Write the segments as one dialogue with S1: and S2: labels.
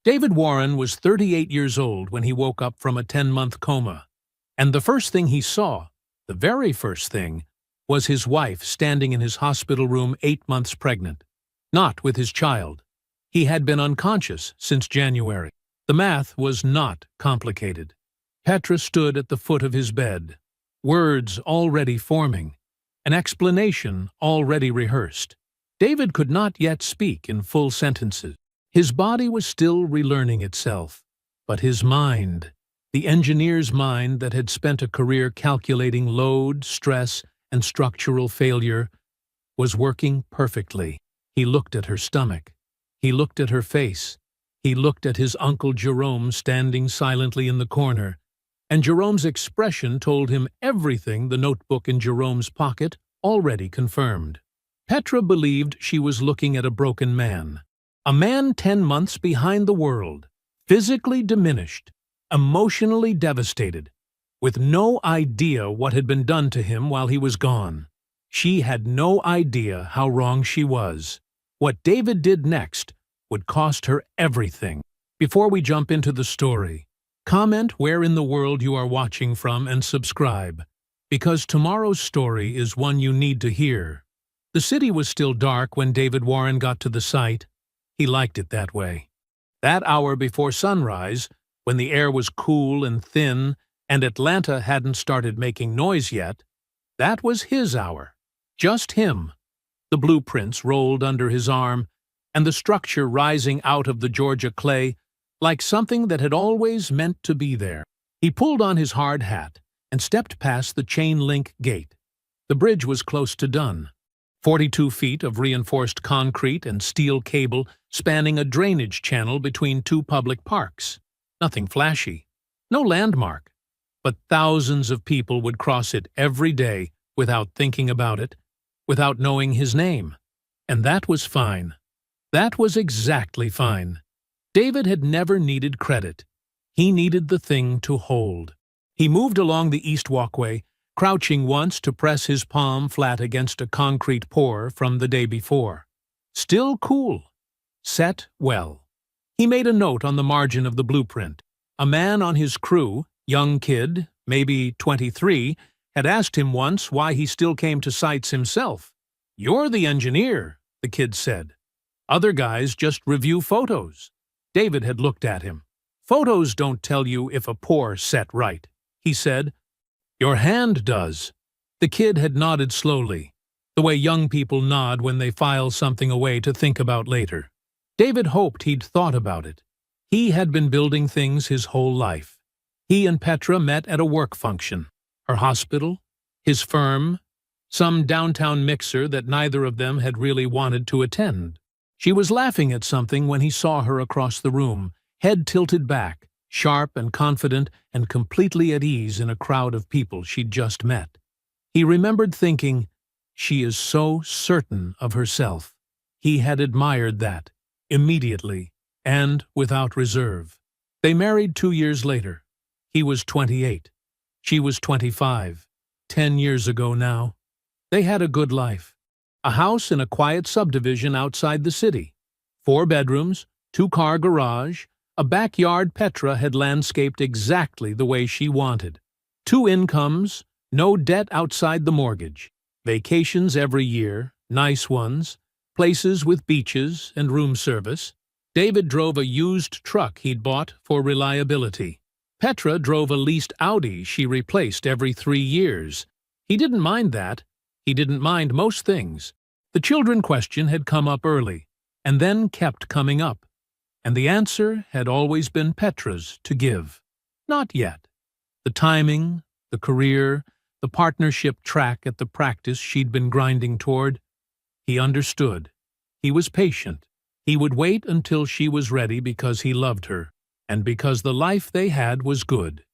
S1: David Warren was 38 years old when he woke up from a 10-month coma, and the first thing he saw, the very first thing, was his wife standing in his hospital room 8 months pregnant, not with his child. He had been unconscious since January. The math was not complicated. Petra stood at the foot of his bed, words already forming, an explanation already rehearsed. David could not yet speak in full sentences. His body was still relearning itself, but his mind, the engineer's mind that had spent a career calculating load, stress, and structural failure, was working perfectly. He looked at her stomach. He looked at her face. He looked at his Uncle Jerome standing silently in the corner, and Jerome's expression told him everything the notebook in Jerome's pocket already confirmed. Petra believed she was looking at a broken man. A man 10 months behind the world, physically diminished, emotionally devastated, with no idea what had been done to him while he was gone. She had no idea how wrong she was. What David did next would cost her everything. Before we jump into the story, comment where in the world you are watching from and subscribe, because tomorrow's story is one you need to hear. The city was still dark when David Warren got to the site. He liked it that way. That hour before sunrise, when the air was cool and thin and Atlanta hadn't started making noise yet, that was his hour. Just him. The blueprints rolled under his arm, and the structure rising out of the Georgia clay like something that had always meant to be there. He pulled on his hard hat and stepped past the chain-link gate. The bridge was close to done. 42 feet of reinforced concrete and steel cable spanning a drainage channel between two public parks. Nothing flashy, no landmark, but thousands of people would cross it every day without thinking about it, without knowing his name. And that was fine. That was exactly fine. David had never needed credit. He needed the thing to hold. He moved along the east walkway, crouching once to press his palm flat against a concrete pour from the day before. Still cool. Set well. He made a note on the margin of the blueprint. A man on his crew, young kid, maybe 23, had asked him once why he still came to sites himself. "You're the engineer," the kid said. "Other guys just review photos." David had looked at him. "Photos don't tell you if a pour's set right," he said. "Your hand does." The kid had nodded slowly, the way young people nod when they file something away to think about later. David hoped he'd thought about it. He had been building things his whole life. He and Petra met at a work function. Her hospital, his firm, some downtown mixer that neither of them had really wanted to attend. She was laughing at something when he saw her across the room, head tilted back, sharp and confident and completely at ease in a crowd of people she'd just met. He remembered thinking, "She is so certain of herself." He had admired that, immediately, and without reserve. They married 2 years later. He was 28. She was 25. 10 years ago now. They had a good life. A house in a quiet subdivision outside the city. 4 bedrooms, 2-car garage, a backyard Petra had landscaped exactly the way she wanted. 2 incomes, no debt outside the mortgage. Vacations every year, nice ones, places with beaches and room service. David drove a used truck he'd bought for reliability. Petra drove a leased Audi she replaced every 3 years. He didn't mind that. He didn't mind most things. The children question had come up early, and then kept coming up, and the answer had always been Petra's to give. Not yet. The timing, the career, the partnership track at the practice she'd been grinding toward. He understood. He was patient. He would wait until she was ready because he loved her, and because the life they had was good,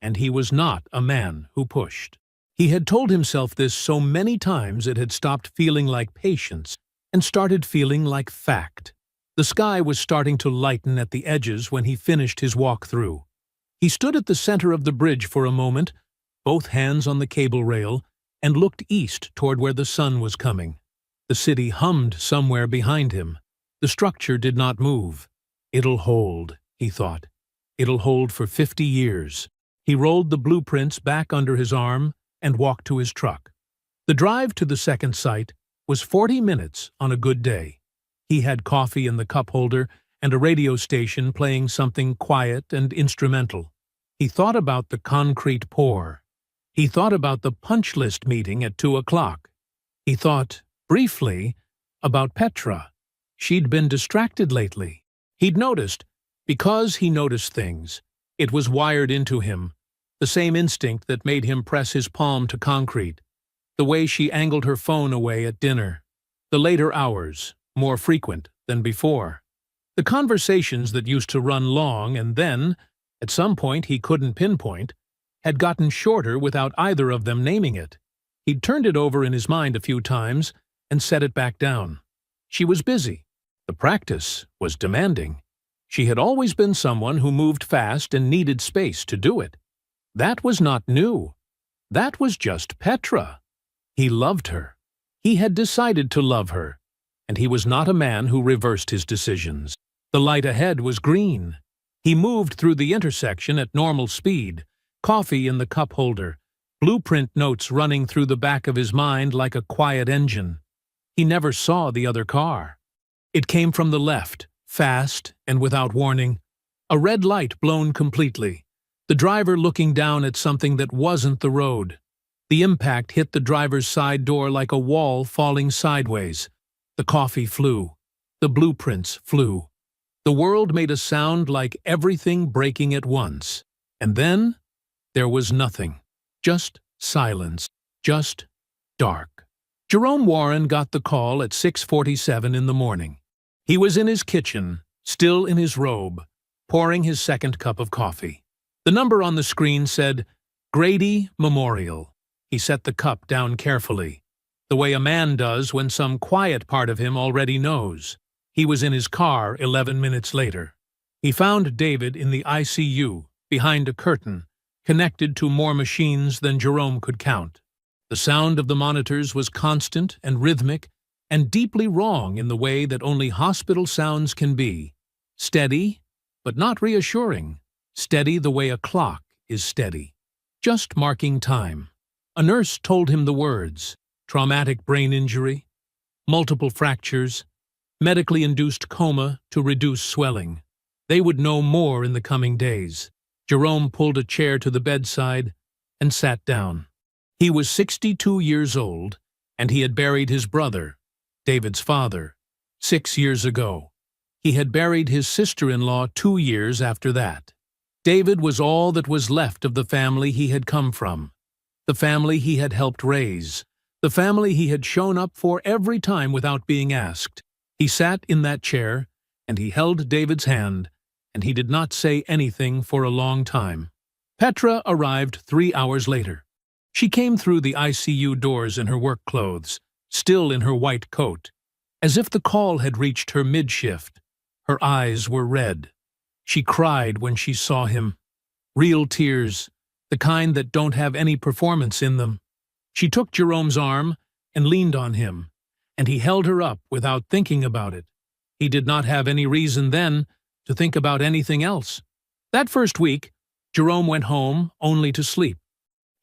S1: and he was not a man who pushed. He had told himself this so many times it had stopped feeling like patience and started feeling like fact. The sky was starting to lighten at the edges when he finished his walk through. He stood at the center of the bridge for a moment, both hands on the cable rail, and looked east toward where the sun was coming. The city hummed somewhere behind him. The structure did not move. It'll hold, he thought. It'll hold for 50 years. He rolled the blueprints back under his arm and walked to his truck. The drive to the second site was 40 minutes on a good day. He had coffee in the cup holder and a radio station playing something quiet and instrumental. He thought about the concrete pour. He thought about the punch list meeting at 2 o'clock. He thought, briefly, about Petra. She'd been distracted lately. He'd noticed, because he noticed things, it was wired into him, the same instinct that made him press his palm to concrete, the way she angled her phone away at dinner, the later hours, more frequent than before. The conversations that used to run long and then, at some point he couldn't pinpoint, had gotten shorter without either of them naming it. He'd turned it over in his mind a few times and set it back down. She was busy. The practice was demanding. She had always been someone who moved fast and needed space to do it. That was not new. That was just Petra. He loved her. He had decided to love her, and he was not a man who reversed his decisions. The light ahead was green. He moved through the intersection at normal speed, coffee in the cup holder, blueprint notes running through the back of his mind like a quiet engine. He never saw the other car. It came from the left, fast and without warning. A red light blown completely. The driver looking down at something that wasn't the road. The impact hit the driver's side door like a wall falling sideways. The coffee flew. The blueprints flew. The world made a sound like everything breaking at once. And then there was nothing. Just silence. Just dark. Jerome Warren got the call at 6:47 in the morning. He was in his kitchen, still in his robe, pouring his second cup of coffee. The number on the screen said, Grady Memorial. He set the cup down carefully, the way a man does when some quiet part of him already knows. He was in his car 11 minutes later. He found David in the ICU, behind a curtain, connected to more machines than Jerome could count. The sound of the monitors was constant and rhythmic and deeply wrong in the way that only hospital sounds can be. Steady, but not reassuring. Steady the way a clock is steady. Just marking time. A nurse told him the words: traumatic brain injury, multiple fractures, medically induced coma to reduce swelling. They would know more in the coming days. Jerome pulled a chair to the bedside and sat down. He was 62 years old, and he had buried his brother, David's father, 6 years ago. He had buried his sister-in-law 2 years after that. David was all that was left of the family he had come from, the family he had helped raise, the family he had shown up for every time without being asked. He sat in that chair, and he held David's hand, and he did not say anything for a long time. Petra arrived 3 hours later. She came through the ICU doors in her work clothes, still in her white coat, as if the call had reached her mid-shift. Her eyes were red. She cried when she saw him. Real tears, the kind that don't have any performance in them. She took Jerome's arm and leaned on him, and he held her up without thinking about it. He did not have any reason then to think about anything else. That first week, Jerome went home only to sleep.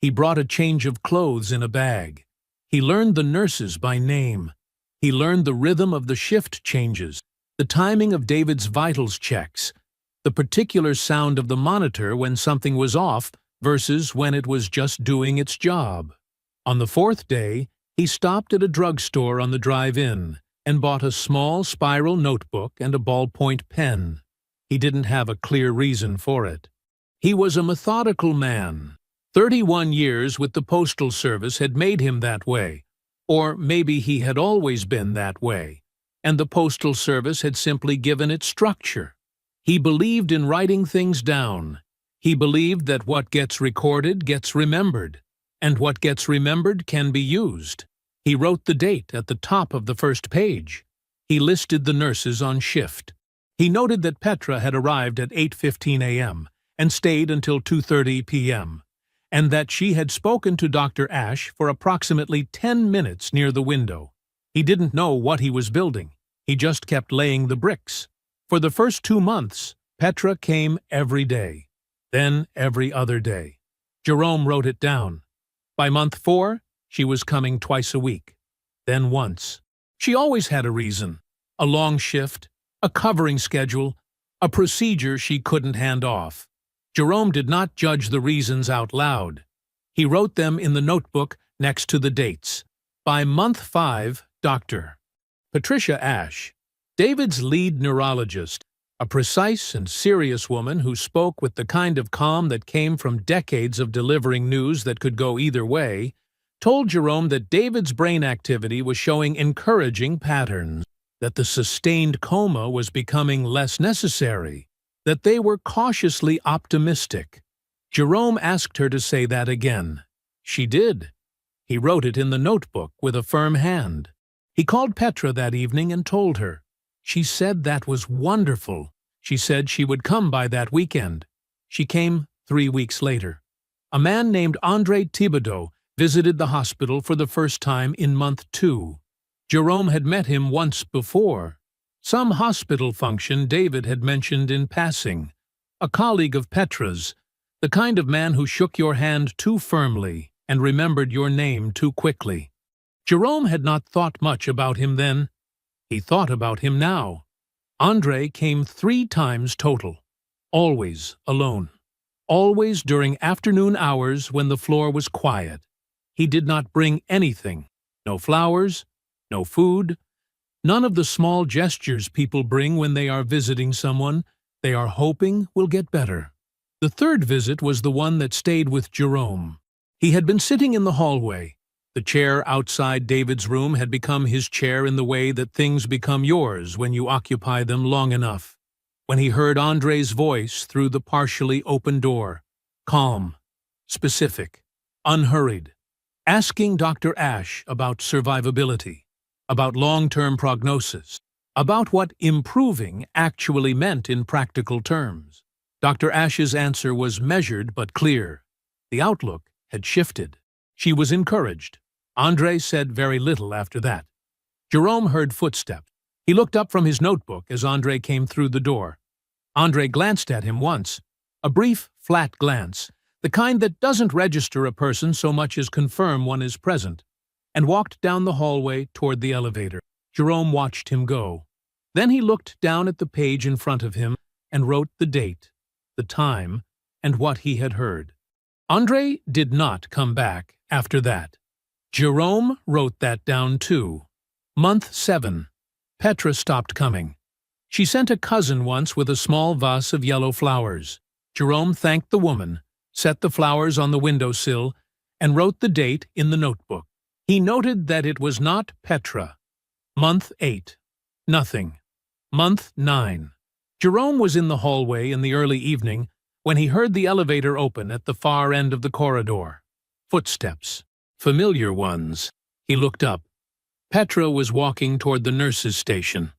S1: He brought a change of clothes in a bag. He learned the nurses by name. He learned the rhythm of the shift changes, the timing of David's vitals checks, the particular sound of the monitor when something was off versus when it was just doing its job. On the 4th day, he stopped at a drugstore on the drive-in and bought a small spiral notebook and a ballpoint pen. He didn't have a clear reason for it. He was a methodical man. 31 years with the Postal Service had made him that way, or maybe he had always been that way, and the Postal Service had simply given it structure. He believed in writing things down. He believed that what gets recorded gets remembered, and what gets remembered can be used. He wrote the date at the top of the first page. He listed the nurses on shift. He noted that Petra had arrived at 8:15 a.m. and stayed until 2:30 p.m., and that she had spoken to Dr. Ash for approximately 10 minutes near the window. He didn't know what he was building. He just kept laying the bricks. For the first 2 months, Petra came every day, then every other day. Jerome wrote it down. By month 4, she was coming twice a week, then once. She always had a reason, a long shift, a covering schedule, a procedure she couldn't hand off. Jerome did not judge the reasons out loud. He wrote them in the notebook next to the dates. By month 5, Dr. Patricia Ashe, David's lead neurologist, a precise and serious woman who spoke with the kind of calm that came from decades of delivering news that could go either way, told Jerome that David's brain activity was showing encouraging patterns, that the sustained coma was becoming less necessary, that they were cautiously optimistic. Jerome asked her to say that again. She did. He wrote it in the notebook with a firm hand. He called Petra that evening and told her. She said that was wonderful. She said she would come by that weekend. She came 3 weeks later. A man named Andre Thibodeau visited the hospital for the first time in month 2. Jerome had met him once before. Some hospital function David had mentioned in passing. A colleague of Petra's, the kind of man who shook your hand too firmly and remembered your name too quickly. Jerome had not thought much about him then. He thought about him now. Andre came 3 times total, always alone, always during afternoon hours when the floor was quiet. He did not bring anything, no flowers, no food, none of the small gestures people bring when they are visiting someone they are hoping will get better. The 3rd visit was the one that stayed with Jerome. He had been sitting in the hallway. The chair outside David's room had become his chair in the way that things become yours when you occupy them long enough. When he heard Andre's voice through the partially open door, calm, specific, unhurried, asking Dr. Ashe about survivability, about long-term prognosis, about what improving actually meant in practical terms. Dr. Ashe's answer was measured but clear. The outlook had shifted. She was encouraged. Andre said very little after that. Jerome heard footsteps. He looked up from his notebook as Andre came through the door. Andre glanced at him once, a brief, flat glance, the kind that doesn't register a person so much as confirm one is present, and walked down the hallway toward the elevator. Jerome watched him go. Then he looked down at the page in front of him and wrote the date, the time, and what he had heard. Andre did not come back after that. Jerome wrote that down too. Month 7. Petra stopped coming. She sent a cousin once with a small vase of yellow flowers. Jerome thanked the woman, set the flowers on the windowsill, and wrote the date in the notebook. He noted that it was not Petra. Month 8. Nothing. Month 9. Jerome was in the hallway in the early evening when he heard the elevator open at the far end of the corridor. Footsteps. Familiar ones. He looked up. Petra was walking toward the nurse's station.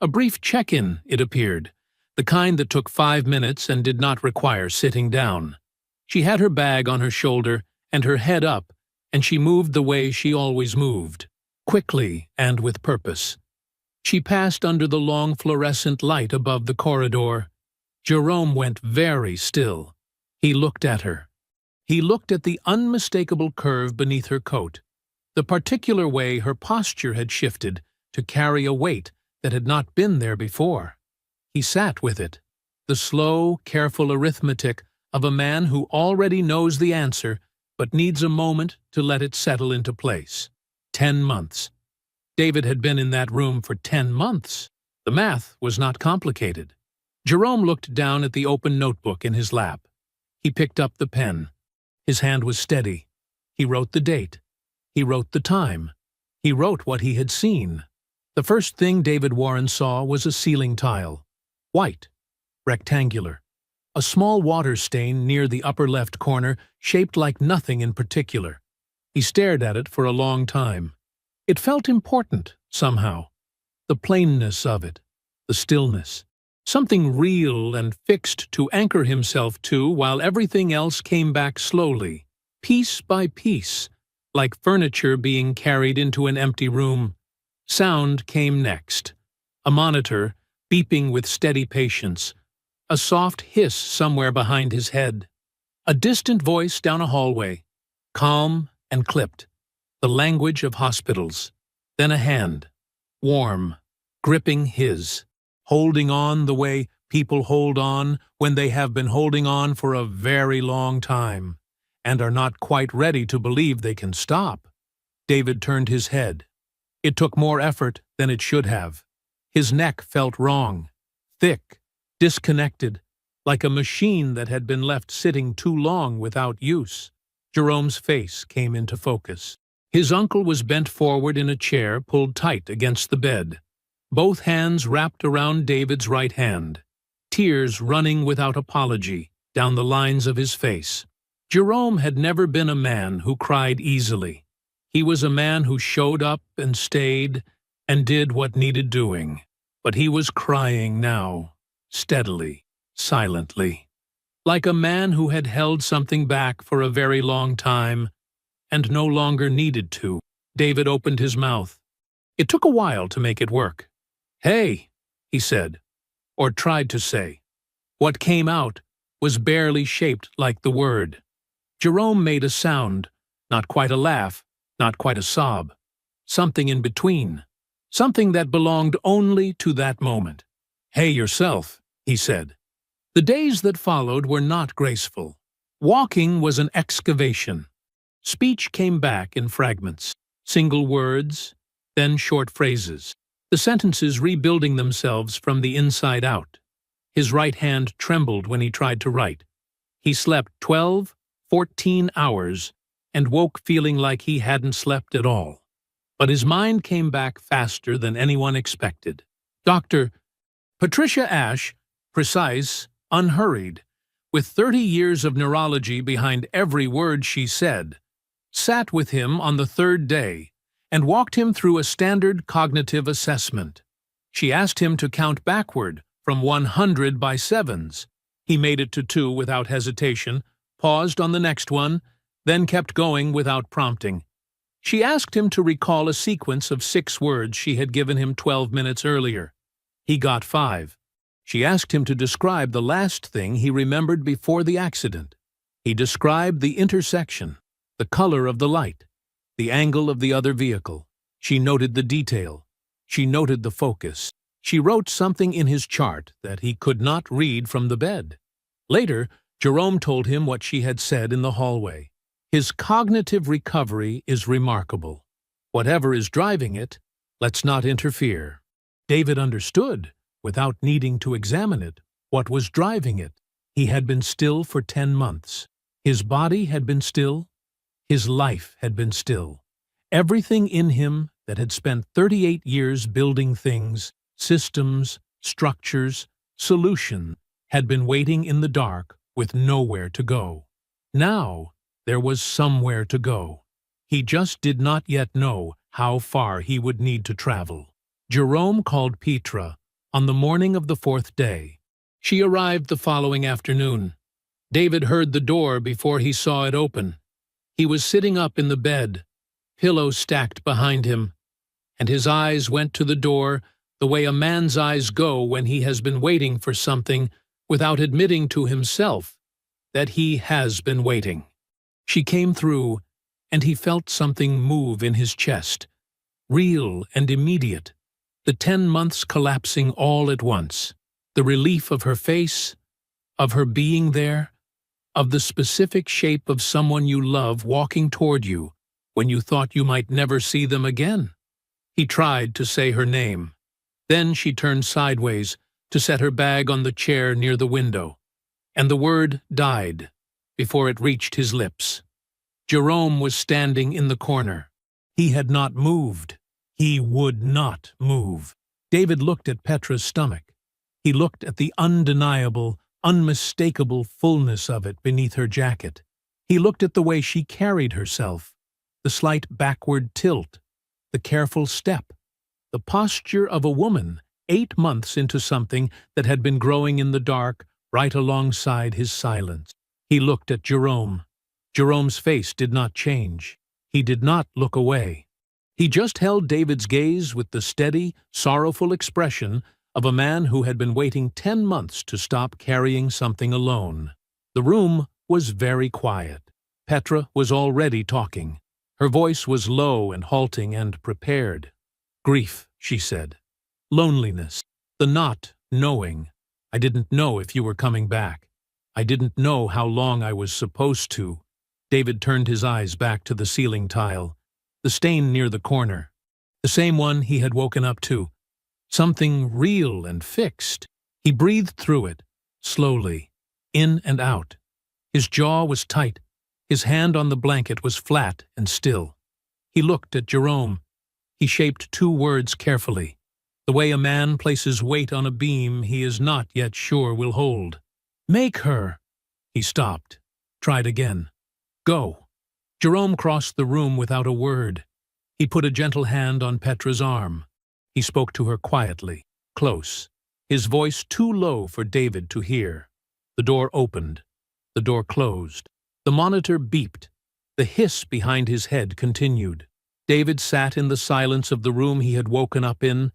S1: A brief check-in, it appeared, the kind that took 5 minutes and did not require sitting down. She had her bag on her shoulder and her head up, and she moved the way she always moved, quickly and with purpose. She passed under the long fluorescent light above the corridor. Jerome went very still. He looked at her. He looked at the unmistakable curve beneath her coat, the particular way her posture had shifted to carry a weight that had not been there before. He sat with it, the slow, careful arithmetic of a man who already knows the answer but needs a moment to let it settle into place. 10 months. David had been in that room for 10 months. The math was not complicated. Jerome looked down at the open notebook in his lap. He picked up the pen. His hand was steady. He wrote the date. He wrote the time. He wrote what he had seen. The first thing David Warren saw was a ceiling tile. White. Rectangular. A small water stain near the upper left corner, shaped like nothing in particular. He stared at it for a long time. It felt important, somehow. The plainness of it. The stillness. Something real and fixed to anchor himself to while everything else came back slowly, piece by piece, like furniture being carried into an empty room. Sound came next. A monitor, beeping with steady patience, a soft hiss somewhere behind his head, a distant voice down a hallway, calm and clipped, the language of hospitals, then a hand, warm, gripping his, holding on the way people hold on when they have been holding on for a very long time and are not quite ready to believe they can stop. David turned his head. It took more effort than it should have. His neck felt wrong, thick, disconnected, like a machine that had been left sitting too long without use. Jerome's face came into focus. His uncle was bent forward in a chair pulled tight against the bed, both hands wrapped around David's right hand, tears running without apology down the lines of his face. Jerome had never been a man who cried easily. He was a man who showed up and stayed and did what needed doing. But he was crying now, steadily, silently, like a man who had held something back for a very long time and no longer needed to. David opened his mouth. It took a while to make it work. "Hey," he said, or tried to say. What came out was barely shaped like the word. Jerome made a sound, not quite a laugh, not quite a sob, something in between, something that belonged only to that moment. "Hey yourself," he said. The days that followed were not graceful. Walking was an excavation. Speech came back in fragments, single words, then short phrases, the sentences rebuilding themselves from the inside out. His right hand trembled when he tried to write. He slept 12, 14 hours and woke feeling like he hadn't slept at all. But his mind came back faster than anyone expected. Dr. Patricia Ashe, precise, unhurried, with 30 years of neurology behind every word she said, sat with him on the third day and walked him through a standard cognitive assessment. She asked him to count backward from 100 by sevens. He made it to 2 without hesitation, paused on the next one, then kept going without prompting. She asked him to recall a sequence of 6 words she had given him 12 minutes earlier. He got 5. She asked him to describe the last thing he remembered before the accident. He described the intersection, the color of the light, the angle of the other vehicle. She noted the detail. She noted the focus. She wrote something in his chart that he could not read from the bed. Later, Jerome told him what she had said in the hallway. His cognitive recovery is remarkable. Whatever is driving it, let's not interfere. David understood, without needing to examine it, what was driving it. He had been still for 10 months. His body had been still. His life had been still. Everything in him that had spent 38 years building things, systems, structures, solution, had been waiting in the dark with nowhere to go. Now, there was somewhere to go. He just did not yet know how far he would need to travel. Jerome called Petra on the morning of the 4th day. She arrived the following afternoon. David heard the door before he saw it open. He was sitting up in the bed, pillows stacked behind him, and his eyes went to the door the way a man's eyes go when he has been waiting for something without admitting to himself that he has been waiting. She came through, and he felt something move in his chest, real and immediate, the 10 months collapsing all at once, the relief of her face, of her being there, of the specific shape of someone you love walking toward you when you thought you might never see them again. He tried to say her name. Then she turned sideways to set her bag on the chair near the window, and the word died before it reached his lips. Jerome was standing in the corner. He had not moved. He would not move. David looked at Petra's stomach. He looked at the undeniable, unmistakable fullness of it beneath her jacket. He looked at the way she carried herself, the slight backward tilt, the careful step, the posture of a woman 8 months into something that had been growing in the dark right alongside his silence. He looked at Jerome. Jerome's face did not change. He did not look away. He just held David's gaze with the steady, sorrowful expression of a man who had been waiting 10 months to stop carrying something alone. The room was very quiet. Petra was already talking. Her voice was low and halting and prepared. "Grief," she said. "Loneliness. The not knowing. I didn't know if you were coming back. I didn't know how long I was supposed to." David turned his eyes back to the ceiling tile, the stain near the corner, the same one he had woken up to. Something real and fixed. He breathed through it, slowly, in and out. His jaw was tight. His hand on the blanket was flat and still. He looked at Jerome. He shaped 2 words carefully, the way a man places weight on a beam he is not yet sure will hold. "Make her." He stopped, tried again. "Go." Jerome crossed the room without a word. He put a gentle hand on Petra's arm. He spoke to her quietly, close, his voice too low for David to hear. The door opened. The door closed. The monitor beeped. The hiss behind his head continued. David sat in the silence of the room he had woken up in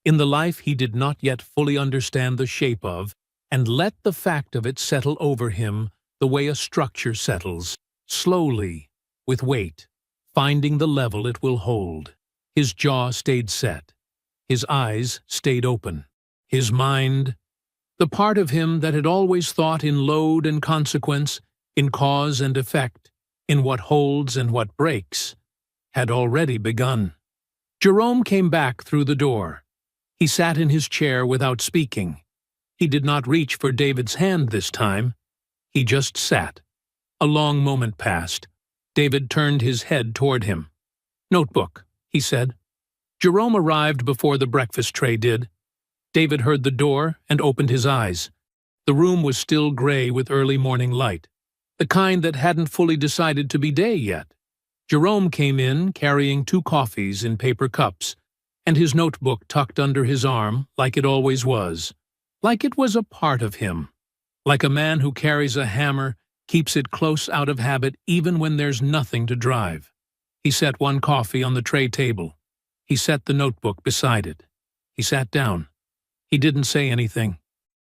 S1: the life he did not yet fully understand the shape of, and let the fact of it settle over him the way a structure settles, slowly, with weight, finding the level it will hold. His jaw stayed set. His eyes stayed open. His mind, the part of him that had always thought in load and consequence, in cause and effect, in what holds and what breaks, had already begun. Jerome came back through the door. He sat in his chair without speaking. He did not reach for David's hand this time. He just sat. A long moment passed. David turned his head toward him. "Notebook," he said. Jerome arrived before the breakfast tray did. David heard the door and opened his eyes. The room was still gray with early morning light, the kind that hadn't fully decided to be day yet. Jerome came in carrying 2 coffees in paper cups, and his notebook tucked under his arm like it always was, like it was a part of him, like a man who carries a hammer, keeps it close out of habit even when there's nothing to drive. He set 1 coffee on the tray table. He set the notebook beside it. He sat down. He didn't say anything.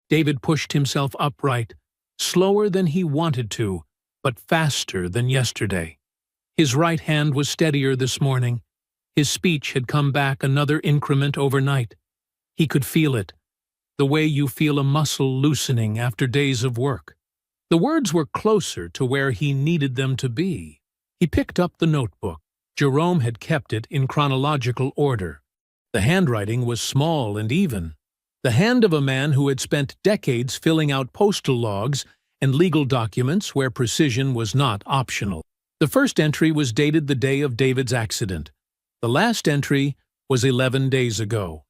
S1: David pushed himself upright, slower than he wanted to, but faster than yesterday. His right hand was steadier this morning. His speech had come back another increment overnight. He could feel it, the way you feel a muscle loosening after days of work. The words were closer to where he needed them to be. He picked up the notebook. Jerome had kept it in chronological order. The handwriting was small and even. The hand of a man who had spent decades filling out postal logs and legal documents where precision was not optional. The first entry was dated the day of David's accident. The last entry was 11 days ago.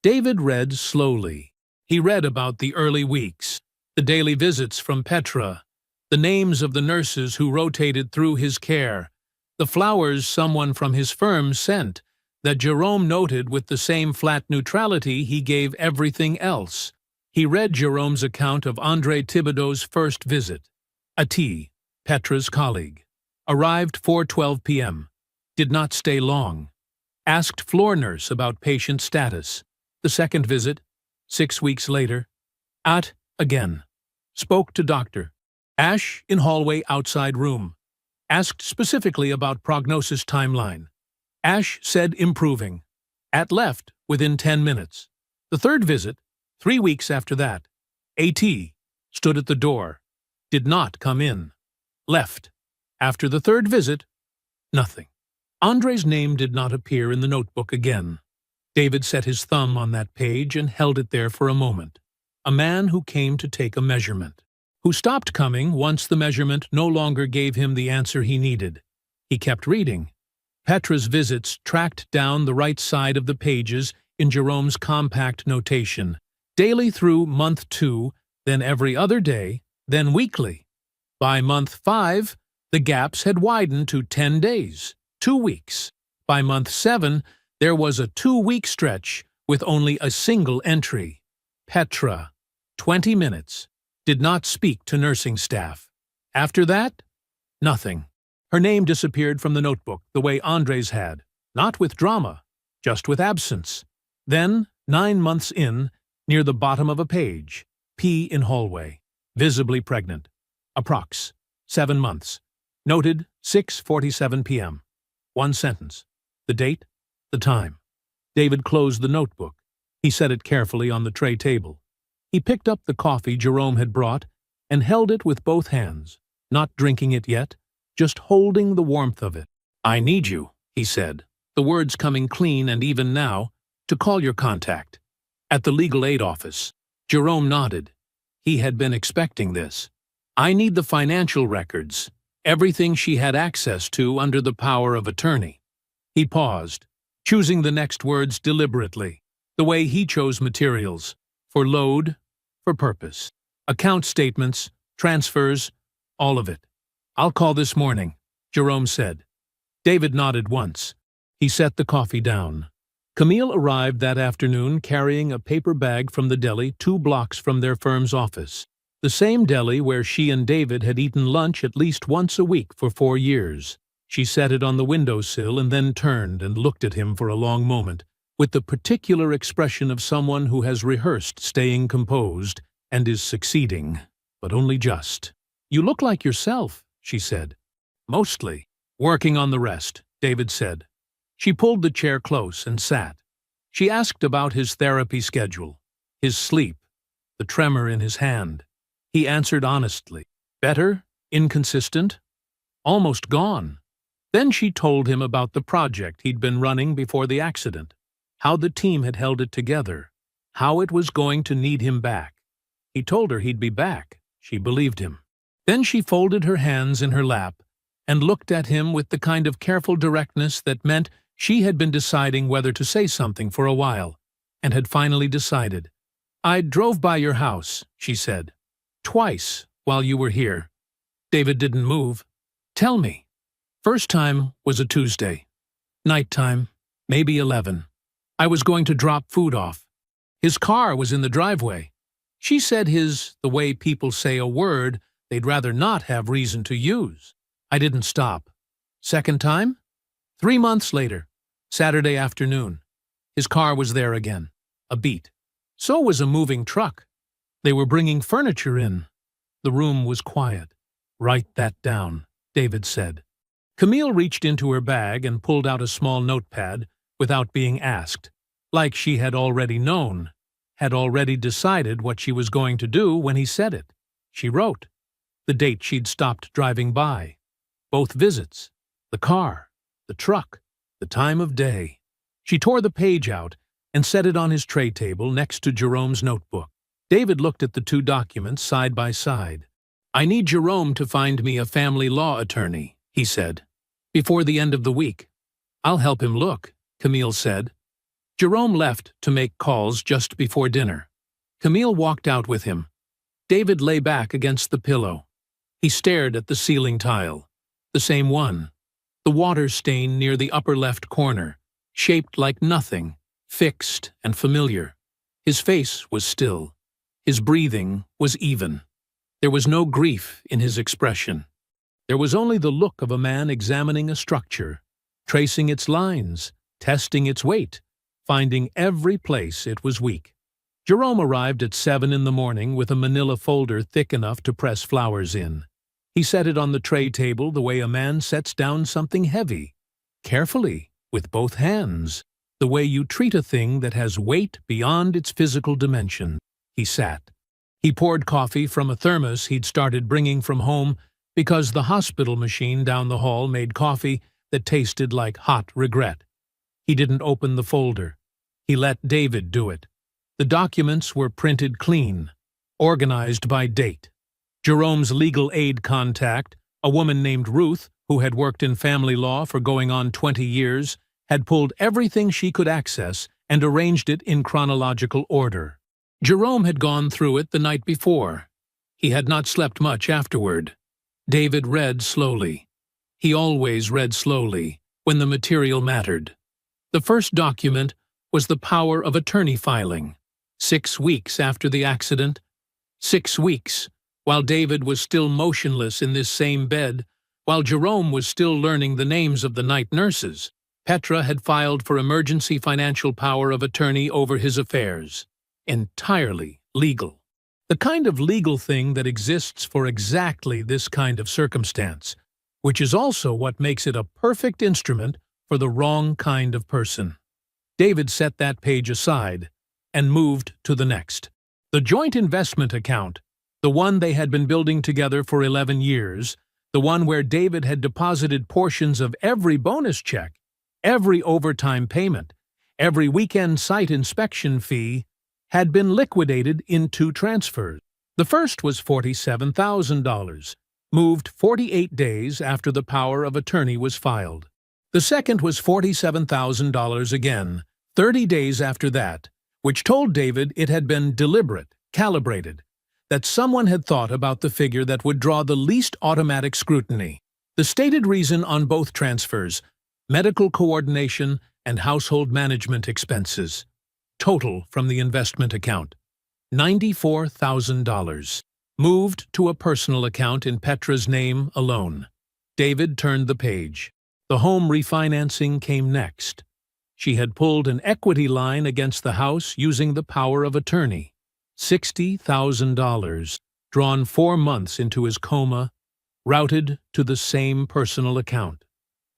S1: David read slowly. He read about the early weeks, the daily visits from Petra, the names of the nurses who rotated through his care, the flowers someone from his firm sent, that Jerome noted with the same flat neutrality he gave everything else. He read Jerome's account of André Thibodeau's first visit. A tea, Petra's colleague. Arrived 4:12 p.m. Did not stay long. Asked floor nurse about patient status. The second visit, 6 weeks later. Again. Spoke to doctor. Ash in hallway outside room. Asked specifically about prognosis timeline. Ash said improving. At left within 10 minutes. The third visit, 3 weeks after that. AT. Stood at the door. Did not come in. Left. After the third visit, nothing. Andre's name did not appear in the notebook again. David set his thumb on that page and held it there for a moment. A man who came to take a measurement. Who stopped coming once the measurement no longer gave him the answer he needed. He kept reading. Petra's visits tracked down the right side of the pages in Jerome's compact notation. Daily through month 2, then every other day, then weekly. By month 5, the gaps had widened to 10 days, 2 weeks. By month 7, there was a 2-week stretch with only a single entry. Petra, 20 minutes, did not speak to nursing staff. After that, nothing. Her name disappeared from the notebook the way Andre's had, not with drama, just with absence. Then, 9 months in, Near the bottom of a page, P in hallway. Visibly pregnant. Approx. 7 months. Noted 6:47 p.m. One sentence. The date, the time. David closed the notebook. He set it carefully on the tray table. He picked up the coffee Jerome had brought and held it with both hands, not drinking it yet, just holding the warmth of it. "I need you," he said, the words coming clean and even now, "to call your contact." At the legal aid office, Jerome nodded. He had been expecting this. "I need the financial records, everything she had access to under the power of attorney." He paused, choosing the next words deliberately, the way he chose materials, for load, for purpose. Account statements, transfers, all of it. "I'll call this morning," Jerome said. David nodded once. He set the coffee down. Camille arrived that afternoon carrying a paper bag from the deli 2 blocks from their firm's office, the same deli where she and David had eaten lunch at least once a week for 4 years. She set it on the windowsill and then turned and looked at him for a long moment, with the particular expression of someone who has rehearsed staying composed and is succeeding, but only just. "You look like yourself," she said. "Mostly. Working on the rest," David said. She pulled the chair close and sat. She asked about his therapy schedule, his sleep, the tremor in his hand. He answered honestly. Better, inconsistent, almost gone. Then she told him about the project he'd been running before the accident, how the team had held it together, how it was going to need him back. He told her he'd be back. She believed him. Then she folded her hands in her lap and looked at him with the kind of careful directness that meant she had been deciding whether to say something for a while, and had finally decided. "I drove by your house," she said. "Twice while you were here." David didn't move. "Tell me." "First time was a Tuesday. Nighttime, maybe 11. I was going to drop food off. His car was in the driveway. She said the way people say a word they'd rather not have reason to use. I didn't stop. Second time? 3 months later, Saturday afternoon. His car was there again. A beat. So was a moving truck. They were bringing furniture in. The room was quiet. Write that down, David said. Camille reached into her bag and pulled out a small notepad without being asked, like she had already known, had already decided what she was going to do when he said it. She wrote the date she'd stopped driving by, both visits, the car, the truck, the time of day. She tore the page out and set it on his tray table next to Jerome's notebook. David looked at the 2 documents side by side. "I need Jerome to find me a family law attorney," he said, "before the end of the week." "I'll help him look," Camille said. Jerome left to make calls just before dinner. Camille walked out with him. David lay back against the pillow. He stared at the ceiling tile, the same one, the water stain near the upper left corner, shaped like nothing, fixed and familiar. His face was still. His breathing was even. There was no grief in his expression. There was only the look of a man examining a structure, tracing its lines, testing its weight, finding every place it was weak. Jerome arrived at 7 in the morning with a manila folder thick enough to press flowers in. He set it on the tray table the way a man sets down something heavy, carefully, with both hands, the way you treat a thing that has weight beyond its physical dimension. He sat. He poured coffee from a thermos he'd started bringing from home because the hospital machine down the hall made coffee that tasted like hot regret. He didn't open the folder. He let David do it. The documents were printed clean, organized by date. Jerome's legal aid contact, a woman named Ruth, who had worked in family law for going on 20 years, had pulled everything she could access and arranged it in chronological order. Jerome had gone through it the night before. He had not slept much afterward. David read slowly. He always read slowly, when the material mattered. The first document was the power of attorney filing. 6 weeks after the accident. 6 weeks, while David was still motionless in this same bed, while Jerome was still learning the names of the night nurses. Petra had filed for emergency financial power of attorney over his affairs. entirely legal. The kind of legal thing that exists for exactly this kind of circumstance, which is also what makes it a perfect instrument for the wrong kind of person. David set that page aside and moved to the next. The joint investment account, the one they had been building together for 11 years, the one where David had deposited portions of every bonus check, every overtime payment, every weekend site inspection fee, had been liquidated in 2 transfers. The first was $47,000, moved 48 days after the power of attorney was filed. The second was $47,000 again, 30 days after that, which told David it had been deliberate, calibrated, that someone had thought about the figure that would draw the least automatic scrutiny. The stated reason on both transfers: medical coordination and household management expenses. Total from the investment account: $94,000. Moved to a personal account in Petra's name alone. David turned the page. The home refinancing came next. She had pulled an equity line against the house using the power of attorney. $60,000, drawn 4 months into his coma, routed to the same personal account.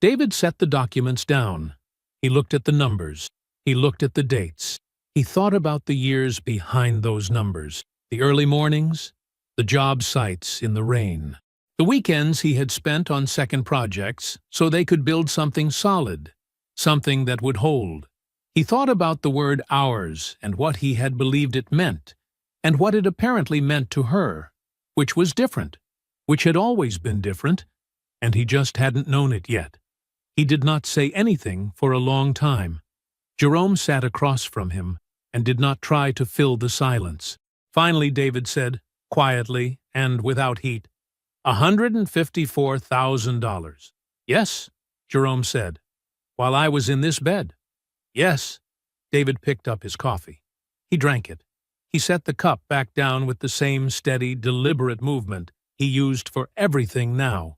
S1: David set the documents down. He looked at the numbers. He looked at the dates. He thought about the years behind those numbers, the early mornings, the job sites in the rain, the weekends he had spent on second projects so they could build something solid, something that would hold. He thought about the word ours and what he had believed it meant, and what it apparently meant to her, which was different, which had always been different, and he just hadn't known it yet. He did not say anything for a long time. Jerome sat across from him and did not try to fill the silence. Finally, David said, quietly and without heat, $154,000. Yes, Jerome said. While I was in this bed. Yes. David picked up his coffee. He drank it. He set the cup back down with the same steady, deliberate movement he used for everything now.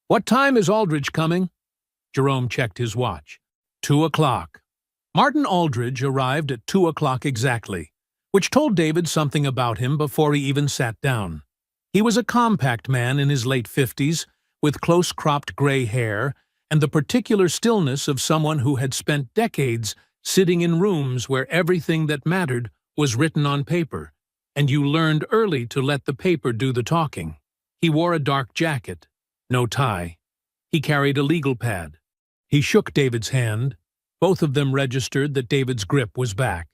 S1: What time is Aldridge coming? Jerome checked his watch. 2 o'clock. Martin Aldridge arrived at 2 o'clock exactly, which told David something about him before he even sat down. He was a compact man in his late 50s, with close-cropped gray hair and the particular stillness of someone who had spent decades sitting in rooms where everything that mattered was written on paper, and you learned early to let the paper do the talking. He wore a dark jacket, no tie. He carried a legal pad. He shook David's hand. Both of them registered that David's grip was back.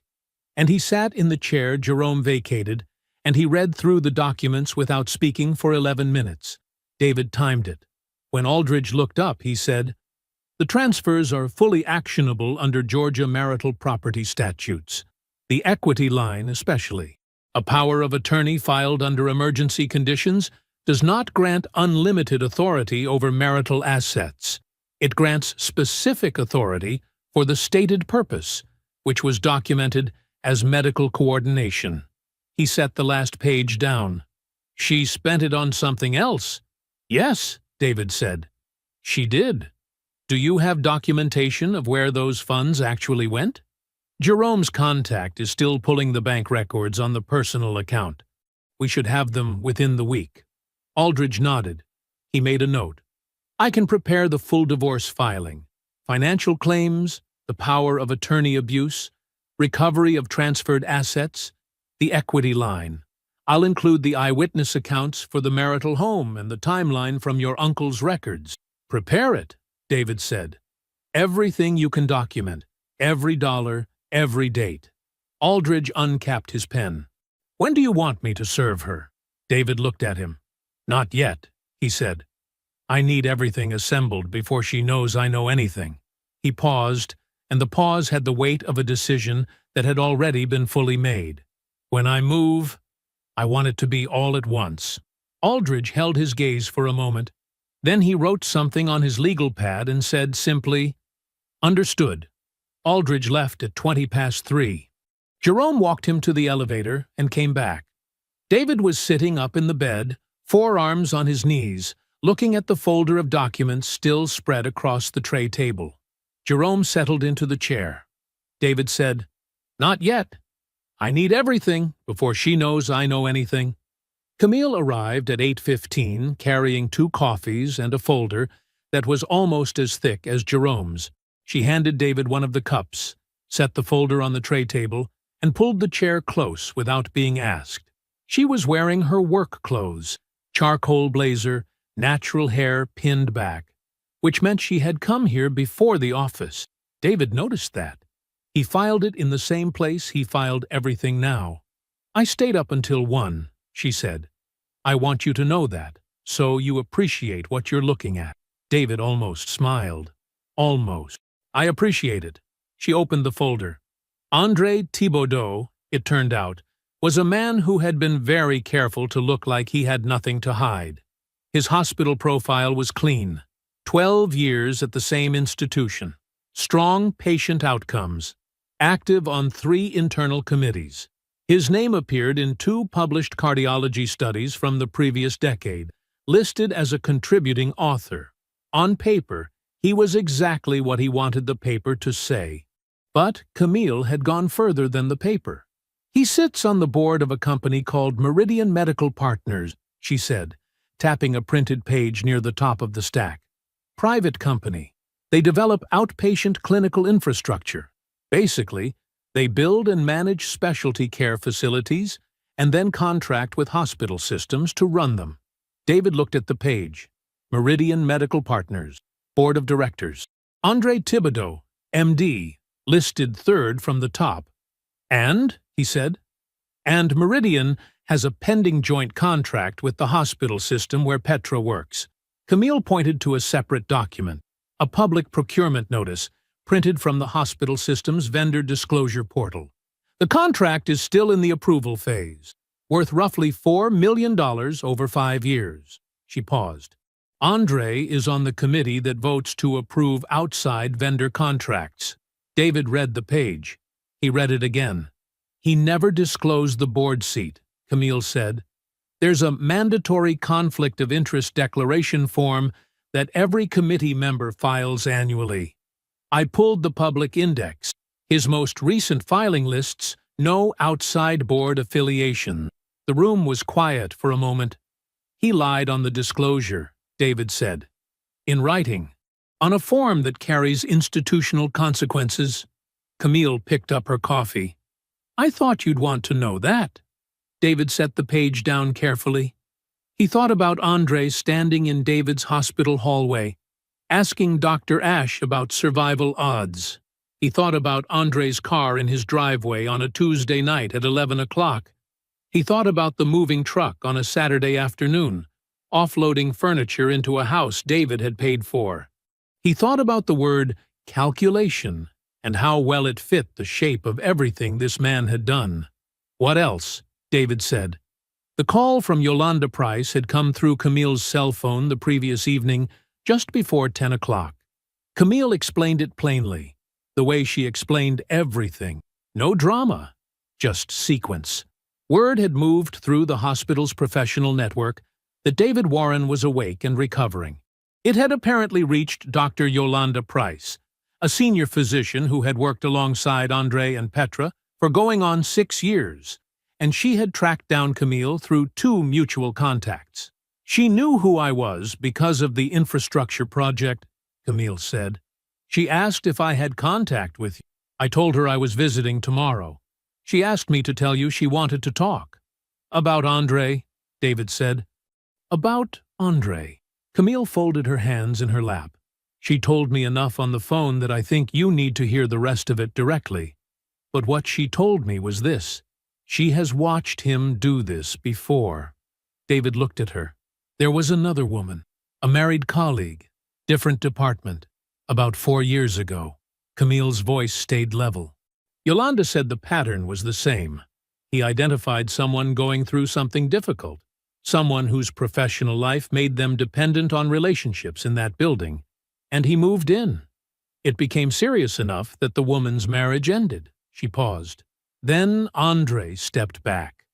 S1: And he sat in the chair Jerome vacated, and he read through the documents without speaking for 11 minutes. David timed it. When Aldridge looked up, he said, "The transfers are fully actionable under Georgia marital property statutes. The equity line especially. A power of attorney filed under emergency conditions does not grant unlimited authority over marital assets. It grants specific authority for the stated purpose, which was documented as medical coordination." He set the last page down. "She spent it on something else." "Yes," David said. "She did. Do you have documentation of where those funds actually went?" "Jerome's contact is still pulling the bank records on the personal account. We should have them within the week." Aldridge nodded. He made a note. "I can prepare the full divorce filing, financial claims, the power of attorney abuse, recovery of transferred assets, the equity line. I'll include the eyewitness accounts for the marital home and the timeline from your uncle's records." "Prepare it," David said. "Everything you can document, every dollar, every date." Aldridge uncapped his pen. "When do you want me to serve her?" David looked at him. "Not yet," he said. "I need everything assembled before she knows I know anything." He paused, and the pause had the weight of a decision that had already been fully made. "When I move, I want it to be all at once." Aldridge held his gaze for a moment. Then he wrote something on his legal pad and said simply, "Understood." Aldridge left at 3:20. Jerome walked him to the elevator and came back. David was sitting up in the bed, forearms on his knees, looking at the folder of documents still spread across the tray table. Jerome settled into the chair. David said, "Not yet. I need everything before she knows I know anything. Camille arrived at 8:15, carrying 2 coffees and a folder that was almost as thick as Jerome's. She handed David one of the cups, set the folder on the tray table, and pulled the chair close without being asked. She was wearing her work clothes, charcoal blazer, natural hair pinned back, which meant she had come here before the office. David noticed that. He filed it in the same place he filed everything now. I stayed up until 1, she said. I want you to know that, so you appreciate what you're looking at. David almost smiled. Almost. I appreciate it. She opened the folder. André Thibaudot, it turned out, was a man who had been very careful to look like he had nothing to hide. His hospital profile was clean. 12 years at the same institution. Strong patient outcomes. Active on 3 internal committees. His name appeared in 2 published cardiology studies from the previous decade, listed as a contributing author. On paper, he was exactly what he wanted the paper to say. But Camille had gone further than the paper. He sits on the board of a company called Meridian Medical Partners, she said, tapping a printed page near the top of the stack. Private company. They develop outpatient clinical infrastructure. Basically, they build and manage specialty care facilities and then contract with hospital systems to run them. David looked at the page. Meridian Medical Partners, Board of Directors. André Thibaudot, MD, listed 3rd from the top. And, he said, and Meridian has a pending joint contract with the hospital system where Petra works. Camille pointed to a separate document, a public procurement notice, printed from the hospital system's vendor disclosure portal. The contract is still in the approval phase, worth roughly $4 million over 5 years. She paused. André is on the committee that votes to approve outside vendor contracts. David read the page. He read it again. He never disclosed the board seat, Camille said. There's a mandatory conflict of interest declaration form that every committee member files annually. I pulled the public index. His most recent filing lists no outside board affiliation. The room was quiet for a moment. He lied on the disclosure, David said. In writing, on a form that carries institutional consequences. Camille picked up her coffee. I thought you'd want to know that. David set the page down carefully. He thought about André standing in David's hospital hallway, asking Dr. Ash about survival odds. He thought about André's car in his driveway on a Tuesday night at 11 o'clock. He thought about the moving truck on a Saturday afternoon, offloading furniture into a house David had paid for. He thought about the word calculation and how well it fit the shape of everything this man had done. What else? David said. The call from Yolanda Price had come through Camille's cell phone the previous evening, just before 10 o'clock. Camille explained it plainly, the way she explained everything. No drama, just sequence. Word had moved through the hospital's professional network that David Warren was awake and recovering. It had apparently reached Dr. Yolanda Price, a senior physician who had worked alongside André and Petra for going on 6 years, and she had tracked down Camille through 2 mutual contacts. She knew who I was because of the infrastructure project, Camille said. She asked if I had contact with you. I told her I was visiting tomorrow. She asked me to tell you she wanted to talk. About André, David said. About André. Camille folded her hands in her lap. She told me enough on the phone that I think you need to hear the rest of it directly. But what she told me was this. She has watched him do this before. David looked at her. There was another woman, a married colleague, different department, about 4 years ago. Camille's voice stayed level. Yolanda said the pattern was the same. He identified someone going through something difficult, someone whose professional life made them dependent on relationships in that building, and he moved in. It became serious enough that the woman's marriage ended. She paused. Then André stepped back,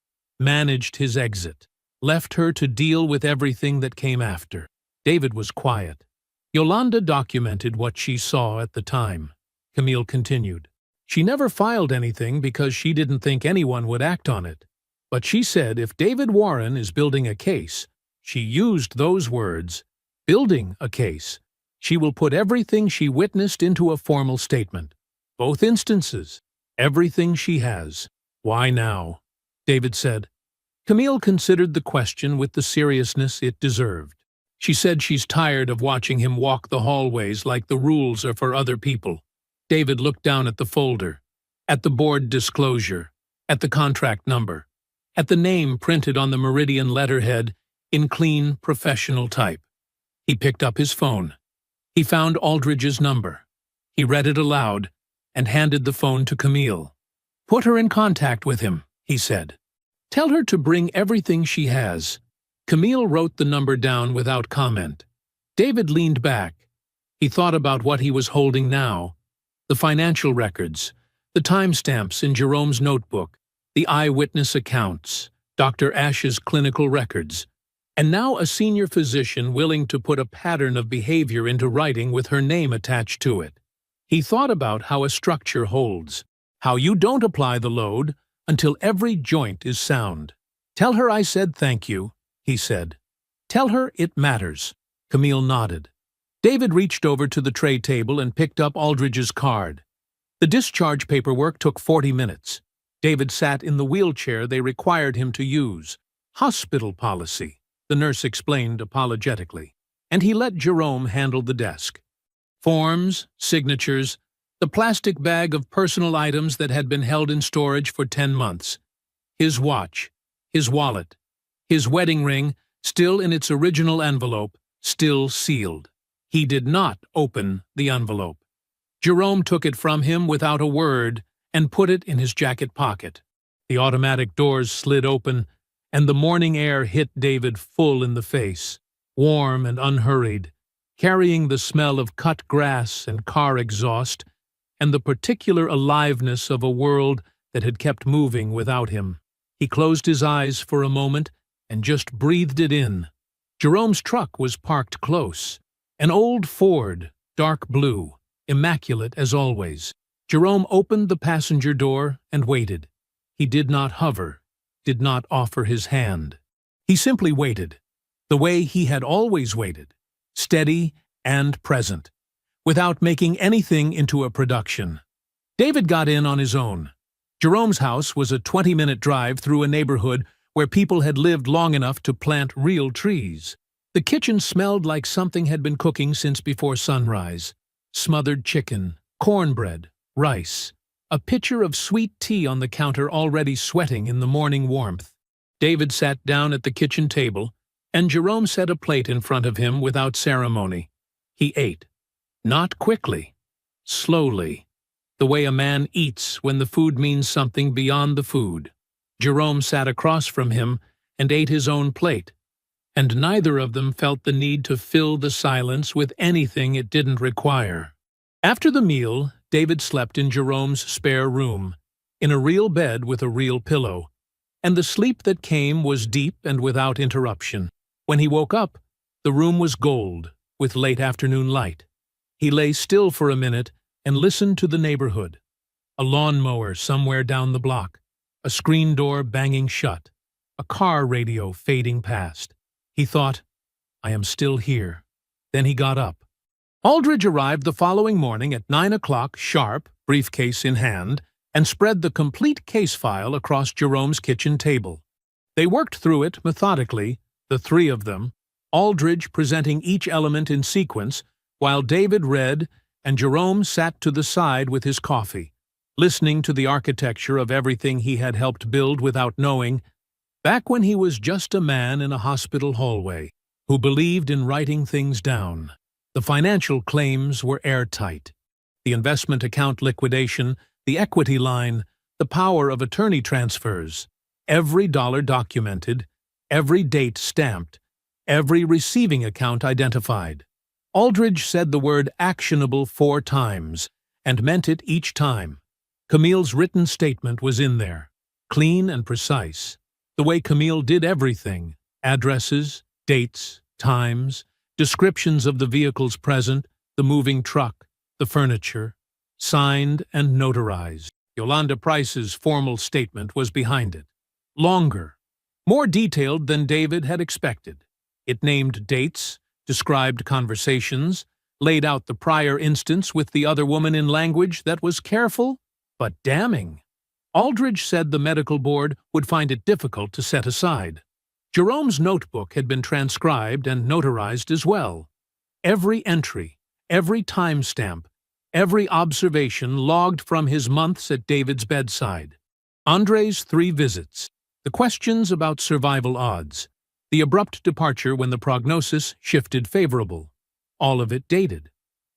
S1: managed his exit, left her to deal with everything that came after. David was quiet. Yolanda documented what she saw at the time. Camille continued. She never filed anything because she didn't think anyone would act on it. But she said if David Warren is building a case, she used those words, building a case, she will put everything she witnessed into a formal statement. Both instances, everything she has. Why now? David said. Camille considered the question with the seriousness it deserved. She said she's tired of watching him walk the hallways like the rules are for other people. David looked down at the folder, at the board disclosure, at the contract number, at the name printed on the Meridian letterhead in clean, professional type. He picked up his phone. He found Aldridge's number. He read it aloud and handed the phone to Camille. Put her in contact with him, he said. Tell her to bring everything she has. Camille wrote the number down without comment. David leaned back. He thought about what he was holding now. The financial records, the timestamps in Jerome's notebook, the eyewitness accounts, Dr. Ash's clinical records, and now a senior physician willing to put a pattern of behavior into writing with her name attached to it. He thought about how a structure holds, how you don't apply the load until every joint is sound. Tell her I said thank you, he said. Tell her it matters. Camille nodded. David reached over to the tray table and picked up Aldridge's card. The discharge paperwork took 40 minutes. David sat in the wheelchair they required him to use. Hospital policy, the nurse explained apologetically, and he let Jerome handle the desk. Forms, signatures, the plastic bag of personal items that had been held in storage for 10 months. His watch, his wallet, his wedding ring, still in its original envelope, still sealed. He did not open the envelope. Jerome took it from him without a word and put it in his jacket pocket. The automatic doors slid open, and the morning air hit David full in the face, warm and unhurried, carrying the smell of cut grass and car exhaust, and the particular aliveness of a world that had kept moving without him. He closed his eyes for a moment and just breathed it in. Jerome's truck was parked close. An old Ford, dark blue, immaculate as always. Jerome opened the passenger door and waited. He did not hover, did not offer his hand. He simply waited, the way he had always waited, steady and present, without making anything into a production. David got in on his own. Jerome's house was a 20-minute drive through a neighborhood where people had lived long enough to plant real trees. The kitchen smelled like something had been cooking since before sunrise. Smothered chicken, cornbread, rice, a pitcher of sweet tea on the counter already sweating in the morning warmth. David sat down at the kitchen table, and Jerome set a plate in front of him without ceremony. He ate. Not quickly. Slowly. The way a man eats when the food means something beyond the food. Jerome sat across from him and ate his own plate, and neither of them felt the need to fill the silence with anything it didn't require. After the meal, David slept in Jerome's spare room, in a real bed with a real pillow, and the sleep that came was deep and without interruption. When he woke up, the room was gold, with late afternoon light. He lay still for a minute and listened to the neighborhood. A lawnmower somewhere down the block, a screen door banging shut, a car radio fading past. He thought, I am still here. Then he got up. Aldridge arrived the following morning at 9 o'clock sharp, briefcase in hand, and spread the complete case file across Jerome's kitchen table. They worked through it methodically, the three of them, Aldridge presenting each element in sequence, while David read and Jerome sat to the side with his coffee, listening to the architecture of everything he had helped build without knowing, back when he was just a man in a hospital hallway, who believed in writing things down. The financial claims were airtight. The investment account liquidation, the equity line, the power of attorney transfers, every dollar documented, every date stamped, every receiving account identified. Aldridge said the word actionable 4 times, and meant it each time. Camille's written statement was in there, clean and precise, the way Camille did everything, addresses, dates, times, descriptions of the vehicles present, the moving truck, the furniture. signed and notarized. Yolanda Price's formal statement was behind it. Longer, more detailed than David had expected. It named dates, described conversations, laid out the prior instance with the other woman in language that was careful but damning. Aldridge said the medical board would find it difficult to set aside. Jerome's notebook had been transcribed and notarized as well. Every entry, every timestamp, every observation logged from his months at David's bedside. Andre's 3 visits, the questions about survival odds, the abrupt departure when the prognosis shifted favorable. All of it dated.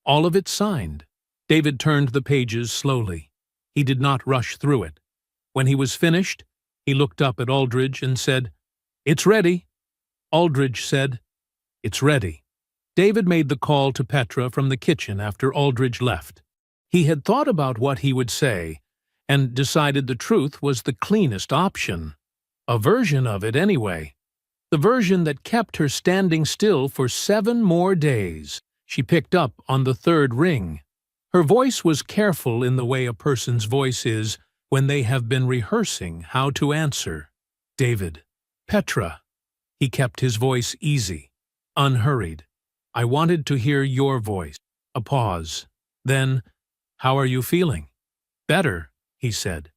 S1: All of it signed. David turned the pages slowly. He did not rush through it. When he was finished, he looked up at Aldridge and said, "It's ready." Aldridge said, "It's ready." David made the call to Petra from the kitchen after Aldridge left. He had thought about what he would say and decided the truth was the cleanest option. A version of it anyway. The version that kept her standing still for 7 more days. She picked up on the 3rd ring. Her voice was careful in the way a person's voice is when they have been rehearsing how to answer. "David. Petra." He kept his voice easy, unhurried. "I wanted to hear your voice." A pause. Then, "How are you feeling?" "Better," he said.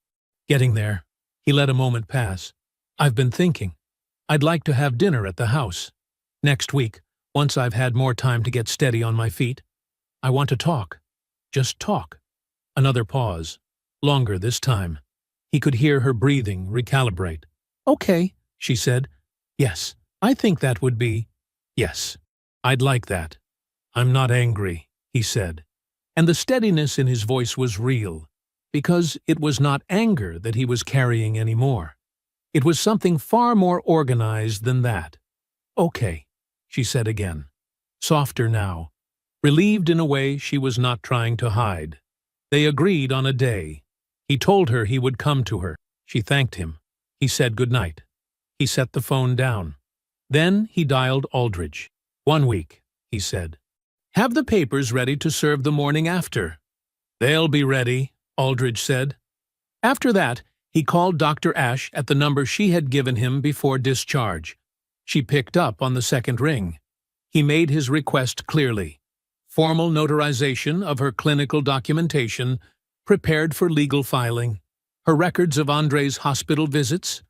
S1: "Getting there." He let a moment pass. "I've been thinking. I'd like to have dinner at the house. Next week, once I've had more time to get steady on my feet. I want to talk. Just talk." Another pause. Longer this time. He could hear her breathing recalibrate. "Okay," she said. "Yes, I think that would be. Yes, I'd like that. I'm not angry," he said. And the steadiness in his voice was real, because it was not anger that he was carrying anymore. It was something far more organized than that. "Okay," she said again. Softer now, relieved in a way she was not trying to hide. They agreed on a day. He told her he would come to her. She thanked him. He said goodnight. He set the phone down. Then he dialed Aldridge. "1 week," he said. "Have the papers ready to serve the morning after." "They'll be ready," Aldridge said. After that, he called Dr. Ashe at the number she had given him before discharge. She picked up on the 2nd ring. He made his request clearly. Formal notarization of her clinical documentation, prepared for legal filing, her records of Andre's hospital visits,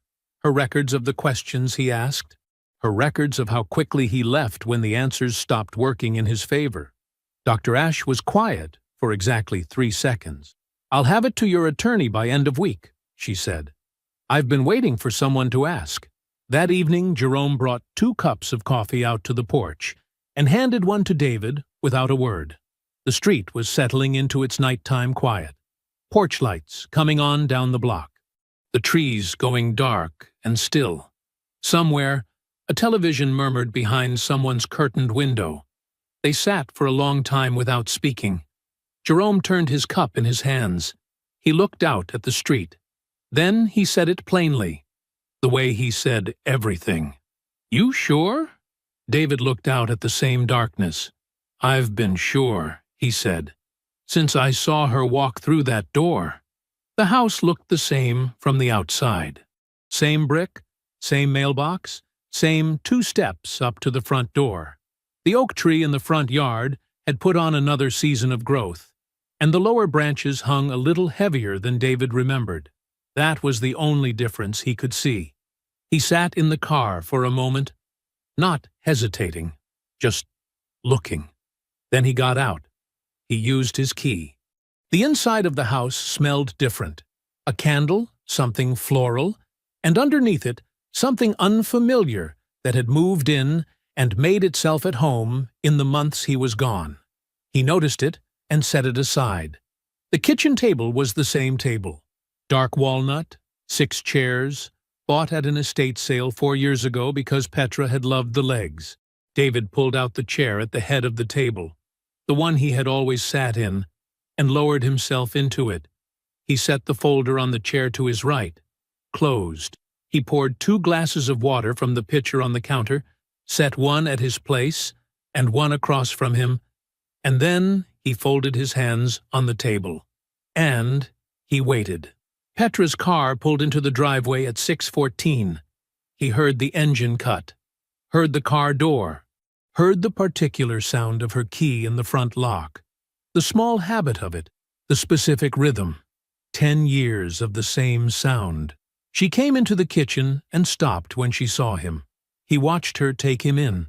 S1: her records of the questions he asked, her records of how quickly he left when the answers stopped working in his favor. Dr. Ashe was quiet for exactly 3 seconds. "I'll have it to your attorney by end of week," she said. "I've been waiting for someone to ask." That evening, Jerome brought 2 cups of coffee out to the porch and handed one to David without a word. The street was settling into its nighttime quiet. Porch lights coming on down the block. The trees going dark and still. Somewhere, a television murmured behind someone's curtained window. They sat for a long time without speaking. Jerome turned his cup in his hands. He looked out at the street. Then he said it plainly, the way he said everything. "You sure?" David looked out at the same darkness. "I've been sure," he said, "since I saw her walk through that door." The house looked the same from the outside. Same brick, same mailbox, same 2 steps up to the front door. The oak tree in the front yard had put on another season of growth, and the lower branches hung a little heavier than David remembered. That was the only difference he could see. He sat in the car for a moment, not hesitating, just looking. Then he got out. He used his key. The inside of the house smelled different. A candle, something floral, and underneath it, something unfamiliar that had moved in and made itself at home in the months he was gone. He noticed it and set it aside. The kitchen table was the same table. Dark walnut, 6 chairs, bought at an estate sale 4 years ago because Petra had loved the legs. David pulled out the chair at the head of the table, the one he had always sat in, and lowered himself into it. He set the folder on the chair to his right, closed. He poured 2 glasses of water from the pitcher on the counter, set one at his place and one across from him, and then He folded his hands on the table. And he waited. Petra's car pulled into the driveway at 6:14. He heard the engine cut, heard the car door, heard the particular sound of her key in the front lock, the small habit of it, the specific rhythm. 10 years of the same sound. She came into the kitchen and stopped when she saw him. He watched her take him in.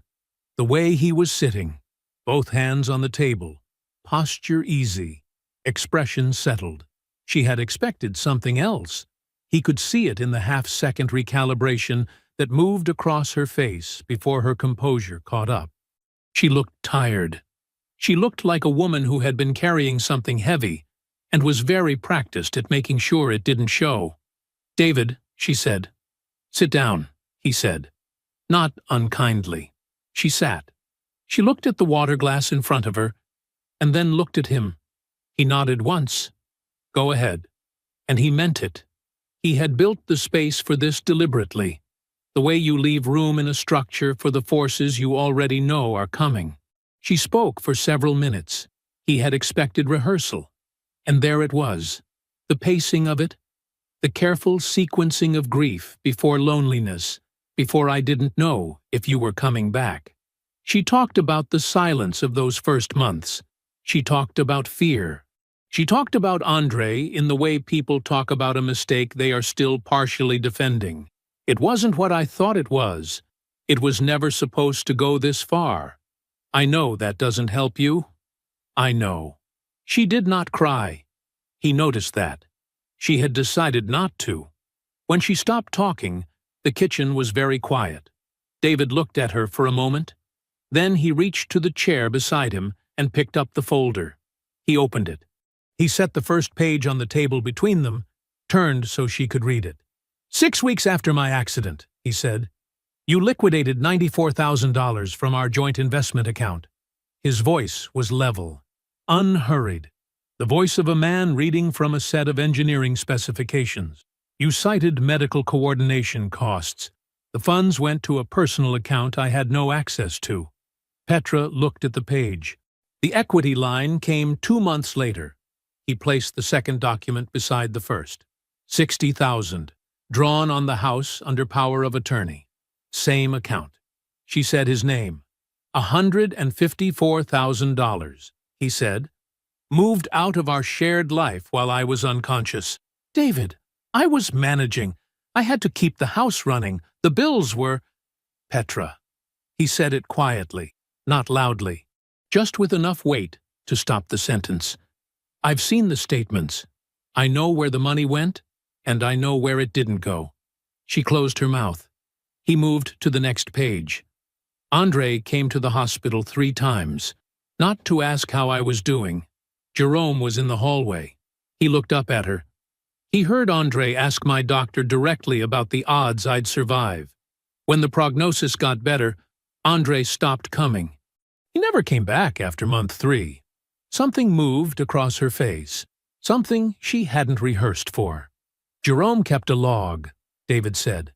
S1: The way he was sitting, both hands on the table, posture easy, expression settled. She had expected something else. He could see it in the half-second recalibration that moved across her face before her composure caught up. She looked tired. She looked like a woman who had been carrying something heavy and was very practiced at making sure it didn't show. "David," she said. "Sit down," he said. Not unkindly. She sat. She looked at the water glass in front of her, and then looked at him. He nodded once. "Go ahead." And he meant it. He had built the space for this deliberately, the way you leave room in a structure for the forces you already know are coming. She spoke for several minutes. He had expected rehearsal. And there it was, the pacing of it, the careful sequencing of grief before loneliness, before I didn't know if you were coming back. She talked about the silence of those first months. She talked about fear. She talked about Andre in the way people talk about a mistake they are still partially defending. "It wasn't what I thought it was. It was never supposed to go this far. I know that doesn't help you. I know." She did not cry. He noticed that. She had decided not to. When she stopped talking, the kitchen was very quiet. David looked at her for a moment. Then he reached to the chair beside him and picked up the folder. He opened it. He set the first page on the table between them, turned so she could read it. "6 weeks after my accident," he said, "you liquidated $94,000 from our joint investment account." His voice was level, unhurried, the voice of a man reading from a set of engineering specifications. "You cited medical coordination costs. The funds went to a personal account I had no access to." Petra looked at the page. The equity line came 2 months later. He placed the second document beside the first. 60,000, drawn on the house under power of attorney. Same account. She said his name. $154,000, he said. "Moved out of our shared life while I was unconscious." "David, I was managing. I had to keep the house running. The bills were—" "Petra." He said it quietly, not loudly, just with enough weight to stop the sentence. "I've seen the statements. I know where the money went, and I know where it didn't go." She closed her mouth. He moved to the next page. "Andre came to the hospital 3 times, not to ask how I was doing. Jerome was in the hallway." He looked up at her. "He heard Andre ask my doctor directly about the odds I'd survive. When the prognosis got better, Andre stopped coming. He never came back after month 3. Something moved across her face, something she hadn't rehearsed for. "Jerome kept a log," David said.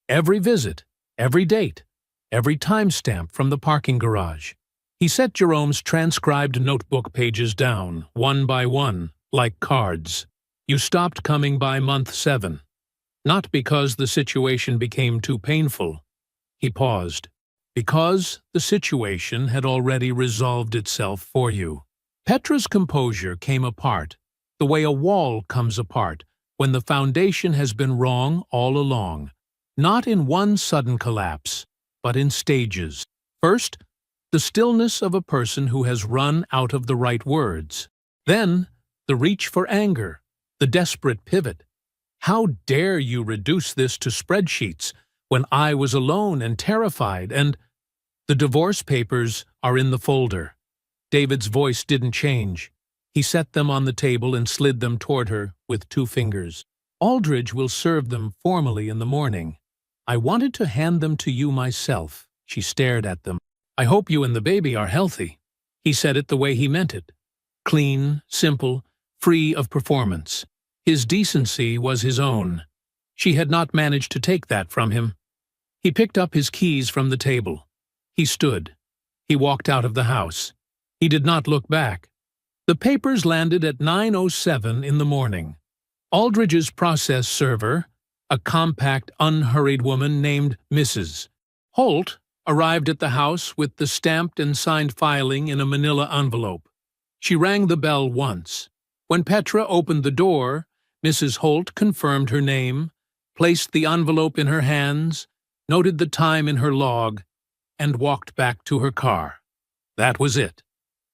S1: "Every visit, every date, every timestamp from the parking garage." He set Jerome's transcribed notebook pages down, one by one, like cards. "You stopped coming by month 7. Not because the situation became too painful." He paused. "Because the situation had already resolved itself for you." Petra's composure came apart, the way a wall comes apart when the foundation has been wrong all along, not in one sudden collapse, but in stages. First, the stillness of a person who has run out of the right words. Then, the reach for anger, the desperate pivot. "How dare you reduce this to spreadsheets when I was alone and terrified and—" "The divorce papers are in the folder." David's voice didn't change. He set them on the table and slid them toward her with 2 fingers. "Aldridge will serve them formally in the morning. I wanted to hand them to you myself." She stared at them. "I hope you and the baby are healthy." He said it the way he meant it. Clean, simple, free of performance. His decency was his own. She had not managed to take that from him. He picked up his keys from the table. He stood. He walked out of the house. He did not look back. The papers landed at 9:07 in the morning. Aldridge's process server, a compact, unhurried woman named Mrs. Holt, arrived at the house with the stamped and signed filing in a manila envelope. She rang the bell once. When Petra opened the door, Mrs. Holt confirmed her name, placed the envelope in her hands, noted the time in her log, and walked back to her car. That was it.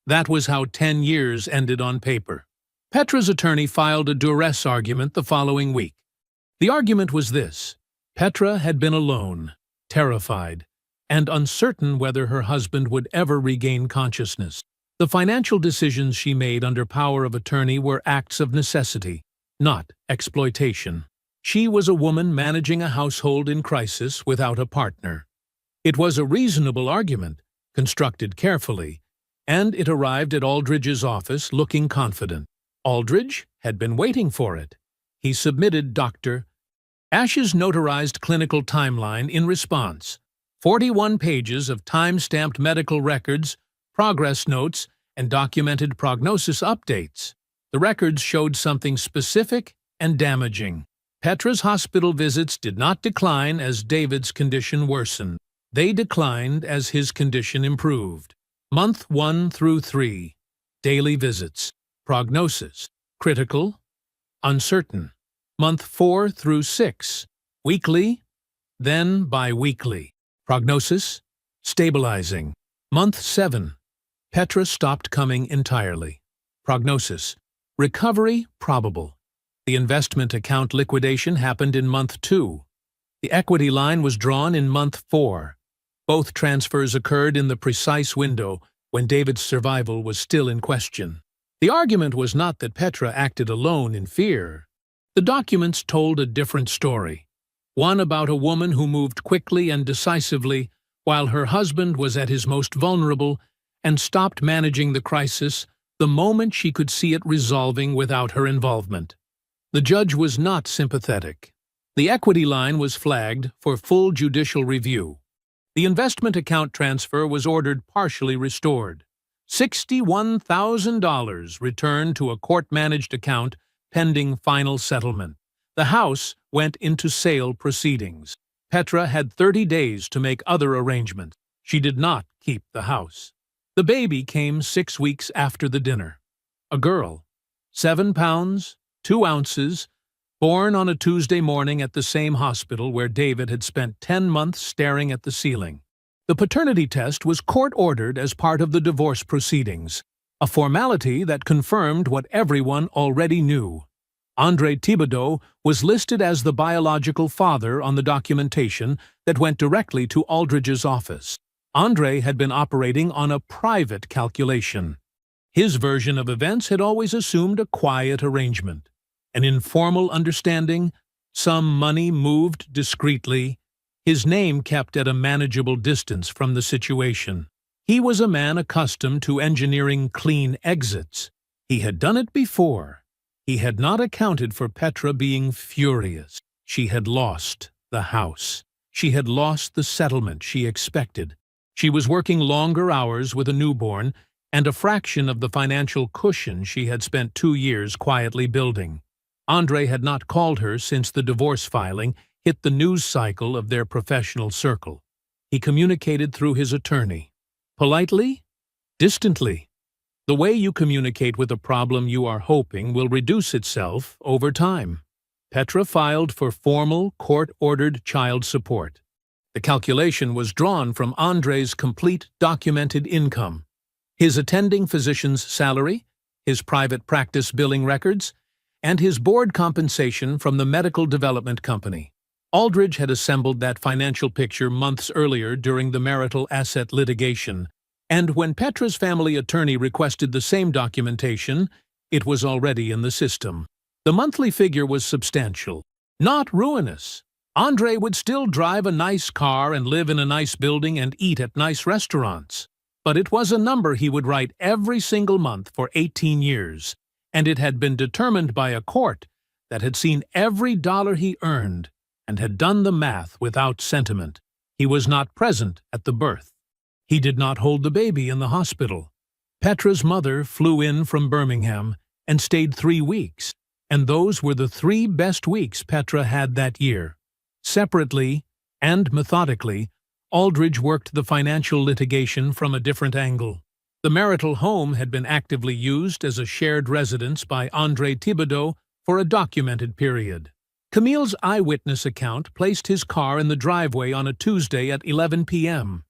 S1: That was how 10 years ended on paper. Petra's attorney filed a duress argument the following week. The argument was this: Petra had been alone, terrified, and uncertain whether her husband would ever regain consciousness. The financial decisions she made under power of attorney were acts of necessity, not exploitation. She was a woman managing a household in crisis without a partner. It was a reasonable argument, constructed carefully, and it arrived at Aldridge's office looking confident. Aldridge had been waiting for it. He submitted Dr. Ash's notarized clinical timeline in response. 41 pages of time-stamped medical records, progress notes, and documented prognosis updates. The records showed something specific and damaging. Petra's hospital visits did not decline as David's condition worsened. They declined as his condition improved. Month 1 through 3. Daily visits. Prognosis. Critical. Uncertain. Month 4 through 6. Weekly, then bi-weekly. Prognosis. Stabilizing. Month 7. Petra stopped coming entirely. Prognosis. Recovery probable. The investment account liquidation happened in month 2. The equity line was drawn in month 4. Both transfers occurred in the precise window when David's survival was still in question. The argument was not that Petra acted alone in fear. The documents told a different story, one about a woman who moved quickly and decisively while her husband was at his most vulnerable and stopped managing the crisis the moment she could see it resolving without her involvement. The judge was not sympathetic. The equity line was flagged for full judicial review. The investment account transfer was ordered partially restored. $61,000 returned to a court-managed account pending final settlement. The house went into sale proceedings. Petra had 30 days to make other arrangements. She did not keep the house. The baby came 6 weeks after the dinner. A girl, 7 pounds, 2 ounces, born on a Tuesday morning at the same hospital where David had spent 10 months staring at the ceiling. The paternity test was court-ordered as part of the divorce proceedings, a formality that confirmed what everyone already knew. Andre Thibodeau was listed as the biological father on the documentation that went directly to Aldridge's office. Andre had been operating on a private calculation. His version of events had always assumed a quiet arrangement, an informal understanding, some money moved discreetly, his name kept at a manageable distance from the situation. He was a man accustomed to engineering clean exits. He had done it before. He had not accounted for Petra being furious. She had lost the house. She had lost the settlement she expected. She was working longer hours with a newborn and a fraction of the financial cushion she had spent 2 years quietly building. Andre had not called her since the divorce filing hit the news cycle of their professional circle. He communicated through his attorney. Politely, distantly. The way you communicate with a problem you are hoping will reduce itself over time. Petra filed for formal, court-ordered child support. The calculation was drawn from Andre's complete documented income, his attending physician's salary, his private practice billing records, and his board compensation from the medical development company. Aldridge had assembled that financial picture months earlier during the marital asset litigation, and when Petra's family attorney requested the same documentation, it was already in the system. The monthly figure was substantial, not ruinous. Andre would still drive a nice car and live in a nice building and eat at nice restaurants. But it was a number he would write every single month for 18 years, and it had been determined by a court that had seen every dollar he earned and had done the math without sentiment. He was not present at the birth. He did not hold the baby in the hospital. Petra's mother flew in from Birmingham and stayed 3 weeks, and those were the 3 best weeks Petra had that year. Separately and methodically, Aldridge worked the financial litigation from a different angle. The marital home had been actively used as a shared residence by André Thibodeau for a documented period. Camille's eyewitness account placed his car in the driveway on a Tuesday at 11 p.m.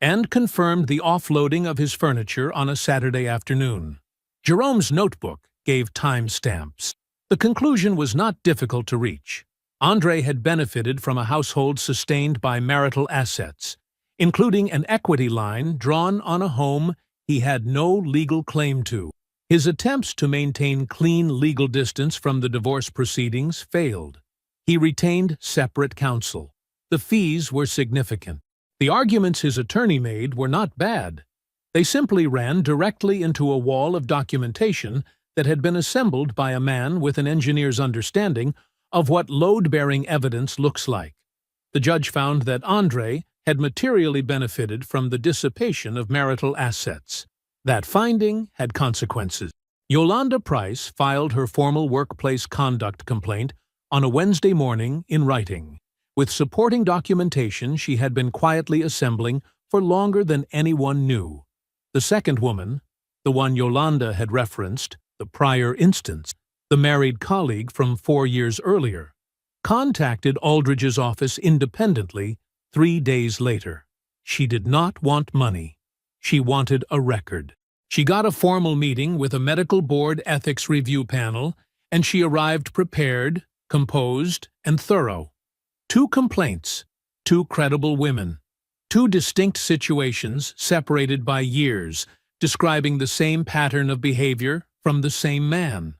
S1: and confirmed the offloading of his furniture on a Saturday afternoon. Jerome's notebook gave timestamps. The conclusion was not difficult to reach. André had benefited from a household sustained by marital assets, including an equity line drawn on a home he had no legal claim to. His attempts to maintain clean legal distance from the divorce proceedings failed. He retained separate counsel. The fees were significant. The arguments his attorney made were not bad. They simply ran directly into a wall of documentation that had been assembled by a man with an engineer's understanding of what load-bearing evidence looks like. The judge found that André had materially benefited from the dissipation of marital assets. That finding had consequences. Yolanda Price filed her formal workplace conduct complaint on a Wednesday morning in writing, with supporting documentation she had been quietly assembling for longer than anyone knew. The second woman, the one Yolanda had referenced, the prior instance, the married colleague from 4 years earlier, contacted Aldridge's office independently 3 days later. She did not want money. She wanted a record. She got a formal meeting with a medical board ethics review panel, and she arrived prepared, composed, and thorough. 2 complaints, 2 credible women, 2 distinct situations separated by years, describing the same pattern of behavior from the same man.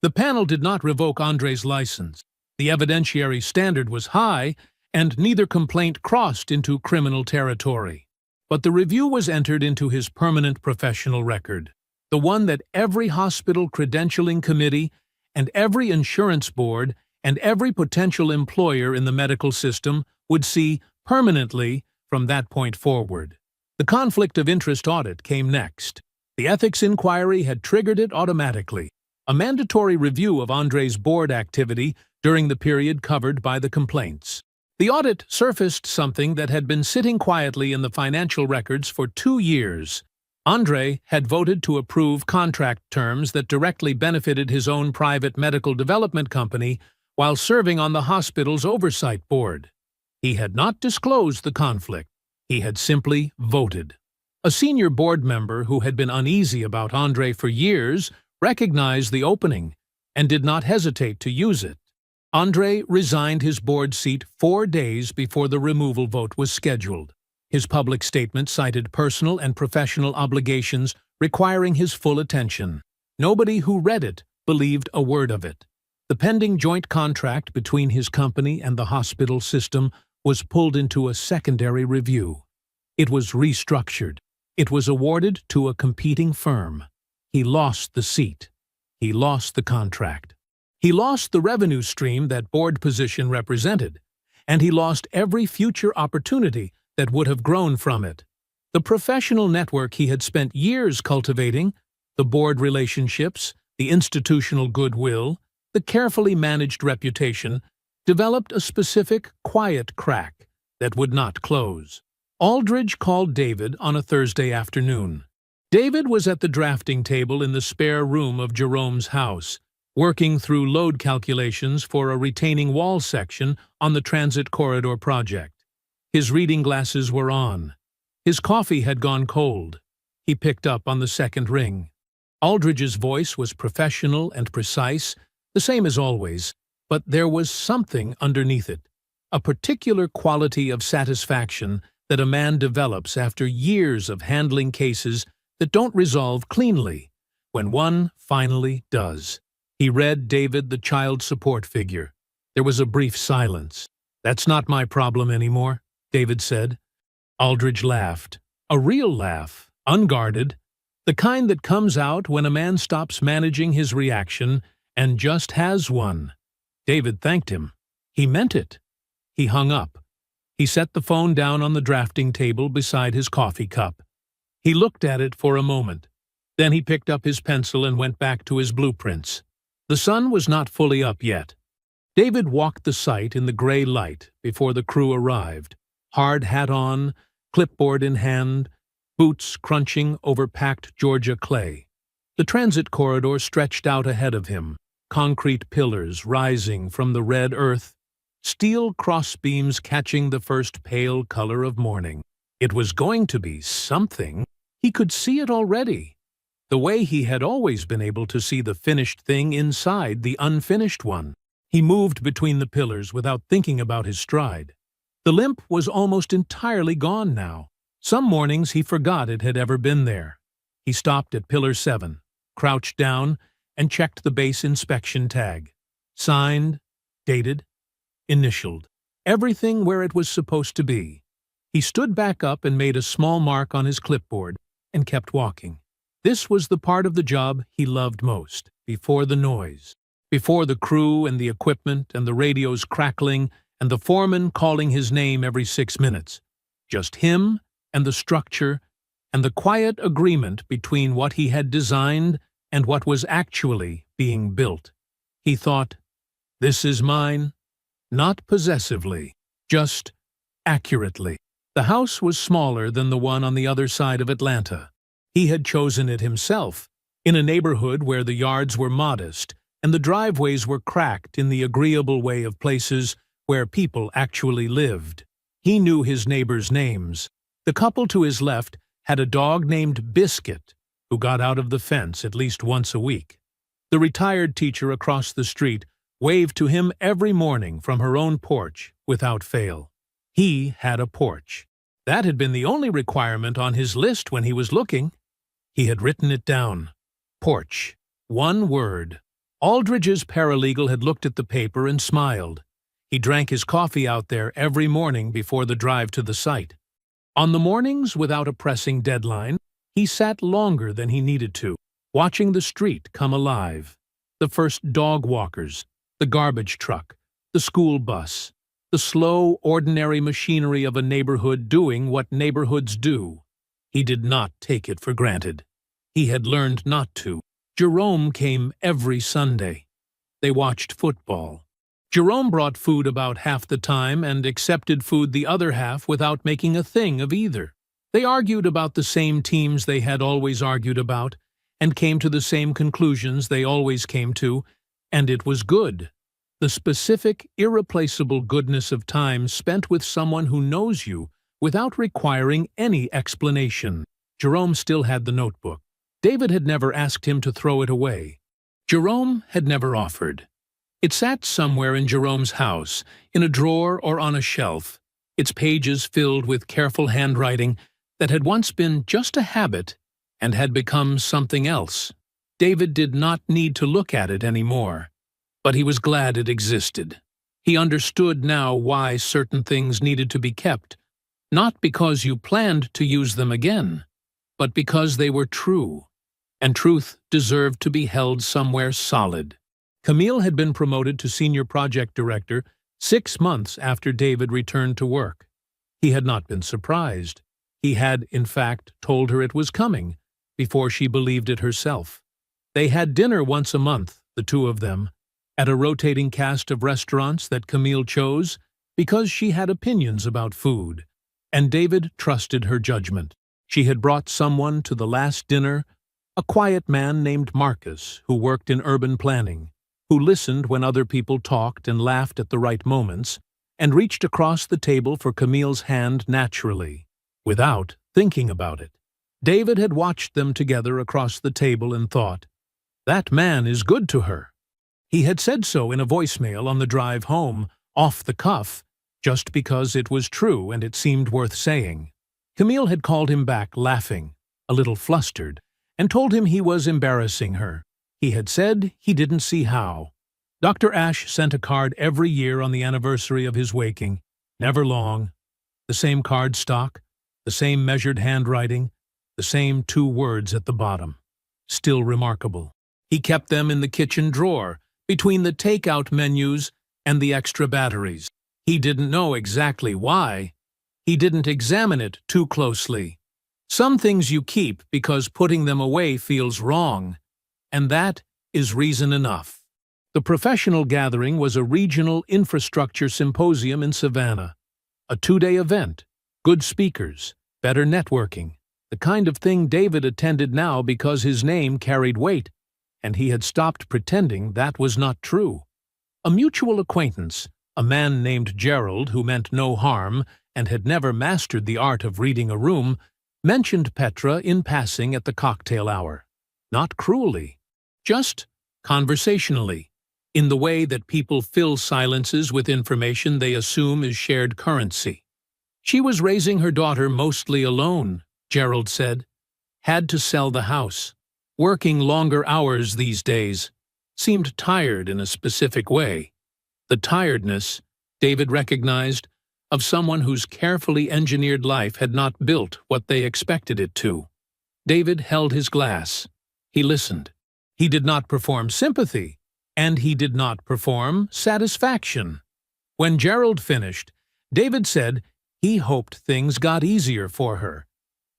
S1: The panel did not revoke André's license. The evidentiary standard was high, and neither complaint crossed into criminal territory. But the review was entered into his permanent professional record, the one that every hospital credentialing committee and every insurance board and every potential employer in the medical system would see permanently from that point forward. The conflict of interest audit came next. The ethics inquiry had triggered it automatically, a mandatory review of André's board activity during the period covered by the complaints. The audit surfaced something that had been sitting quietly in the financial records for 2 years. André had voted to approve contract terms that directly benefited his own private medical development company while serving on the hospital's oversight board. He had not disclosed the conflict. He had simply voted. A senior board member who had been uneasy about André for years recognized the opening and did not hesitate to use it. André resigned his board seat 4 days before the removal vote was scheduled. His public statement cited personal and professional obligations requiring his full attention. Nobody who read it believed a word of it. The pending joint contract between his company and the hospital system was pulled into a secondary review. It was restructured. It was awarded to a competing firm. He lost the seat. He lost the contract. He lost the revenue stream that board position represented, and he lost every future opportunity that would have grown from it. The professional network he had spent years cultivating, the board relationships, the institutional goodwill, the carefully managed reputation, developed a specific, quiet crack that would not close. Aldridge called David on a Thursday afternoon. David was at the drafting table in the spare room of Jerome's house, working through load calculations for a retaining wall section on the transit corridor project. His reading glasses were on. His coffee had gone cold. He picked up on the second ring. Aldridge's voice was professional and precise, the same as always, but there was something underneath it, a particular quality of satisfaction that a man develops after years of handling cases that don't resolve cleanly, when one finally does. He read David the child support figure. There was a brief silence. "That's not my problem anymore," David said. Aldridge laughed. A real laugh, unguarded, the kind that comes out when a man stops managing his reaction and just has one. David thanked him. He meant it. He hung up. He set the phone down on the drafting table beside his coffee cup. He looked at it for a moment. Then he picked up his pencil and went back to his blueprints. The sun was not fully up yet. David walked the site in the gray light before the crew arrived, hard hat on, clipboard in hand, boots crunching over packed Georgia clay. The transit corridor stretched out ahead of him, concrete pillars rising from the red earth, steel crossbeams catching the first pale color of morning. It was going to be something. He could see it already, the way he had always been able to see the finished thing inside the unfinished one. He moved between the pillars without thinking about his stride. The limp was almost entirely gone now. Some mornings he forgot it had ever been there. He stopped at Pillar 7, crouched down, and checked the base inspection tag. Signed, dated, initialed. Everything where it was supposed to be. He stood back up and made a small mark on his clipboard and kept walking. This was the part of the job he loved most, before the noise, before the crew and the equipment and the radios crackling and the foreman calling his name every 6 minutes. Just him and the structure and the quiet agreement between what he had designed and what was actually being built. He thought, "This is mine," not possessively, just accurately. The house was smaller than the one on the other side of Atlanta. He had chosen it himself, in a neighborhood where the yards were modest and the driveways were cracked in the agreeable way of places where people actually lived. He knew his neighbors' names. The couple to his left had a dog named Biscuit, who got out of the fence at least once a week. The retired teacher across the street waved to him every morning from her own porch without fail. He had a porch. That had been the only requirement on his list when he was looking. He had written it down. Porch. One word. Aldridge's paralegal had looked at the paper and smiled. He drank his coffee out there every morning before the drive to the site. On the mornings without a pressing deadline, he sat longer than he needed to, watching the street come alive. The first dog walkers, the garbage truck, the school bus, the slow, ordinary machinery of a neighborhood doing what neighborhoods do. He did not take it for granted. He had learned not to. Jerome came every Sunday. They watched football. Jerome brought food about half the time and accepted food the other half without making a thing of either. They argued about the same teams they had always argued about, and came to the same conclusions they always came to, and it was good. The specific, irreplaceable goodness of time spent with someone who knows you without requiring any explanation. Jerome still had the notebook. David had never asked him to throw it away. Jerome had never offered. It sat somewhere in Jerome's house, in a drawer or on a shelf, its pages filled with careful handwriting that had once been just a habit and had become something else. David did not need to look at it anymore, but he was glad it existed. He understood now why certain things needed to be kept, not because you planned to use them again, but because they were true, and truth deserved to be held somewhere solid. Camille had been promoted to senior project director 6 months after David returned to work. He had not been surprised. He had, in fact, told her it was coming, before she believed it herself. They had dinner once a month, the two of them, at a rotating cast of restaurants that Camille chose because she had opinions about food, and David trusted her judgment. She had brought someone to the last dinner, a quiet man named Marcus who worked in urban planning, who listened when other people talked and laughed at the right moments, and reached across the table for Camille's hand naturally, without thinking about it. David had watched them together across the table and thought, "That man is good to her." He had said so in a voicemail on the drive home, off the cuff, just because it was true and it seemed worth saying. Camille had called him back laughing, a little flustered, and told him he was embarrassing her. He had said he didn't see how. Dr. Ashe sent a card every year on the anniversary of his waking, never long. The same card stock, the same measured handwriting, the same 2 words at the bottom. Still remarkable. He kept them in the kitchen drawer, between the takeout menus and the extra batteries. He didn't know exactly why. He didn't examine it too closely. Some things you keep because putting them away feels wrong, and that is reason enough. The professional gathering was a regional infrastructure symposium in Savannah. A 2-day event, good speakers, better networking, the kind of thing David attended now because his name carried weight, and he had stopped pretending that was not true. A mutual acquaintance, a man named Gerald who meant no harm and had never mastered the art of reading a room, mentioned Petra in passing at the cocktail hour. Not cruelly, just conversationally, in the way that people fill silences with information they assume is shared currency. She was raising her daughter mostly alone, Gerald said. Had to sell the house. Working longer hours these days. Seemed tired in a specific way. The tiredness, David recognized, of someone whose carefully engineered life had not built what they expected it to. David held his glass. He listened. He did not perform sympathy, and he did not perform satisfaction. When Gerald finished, David said he hoped things got easier for her.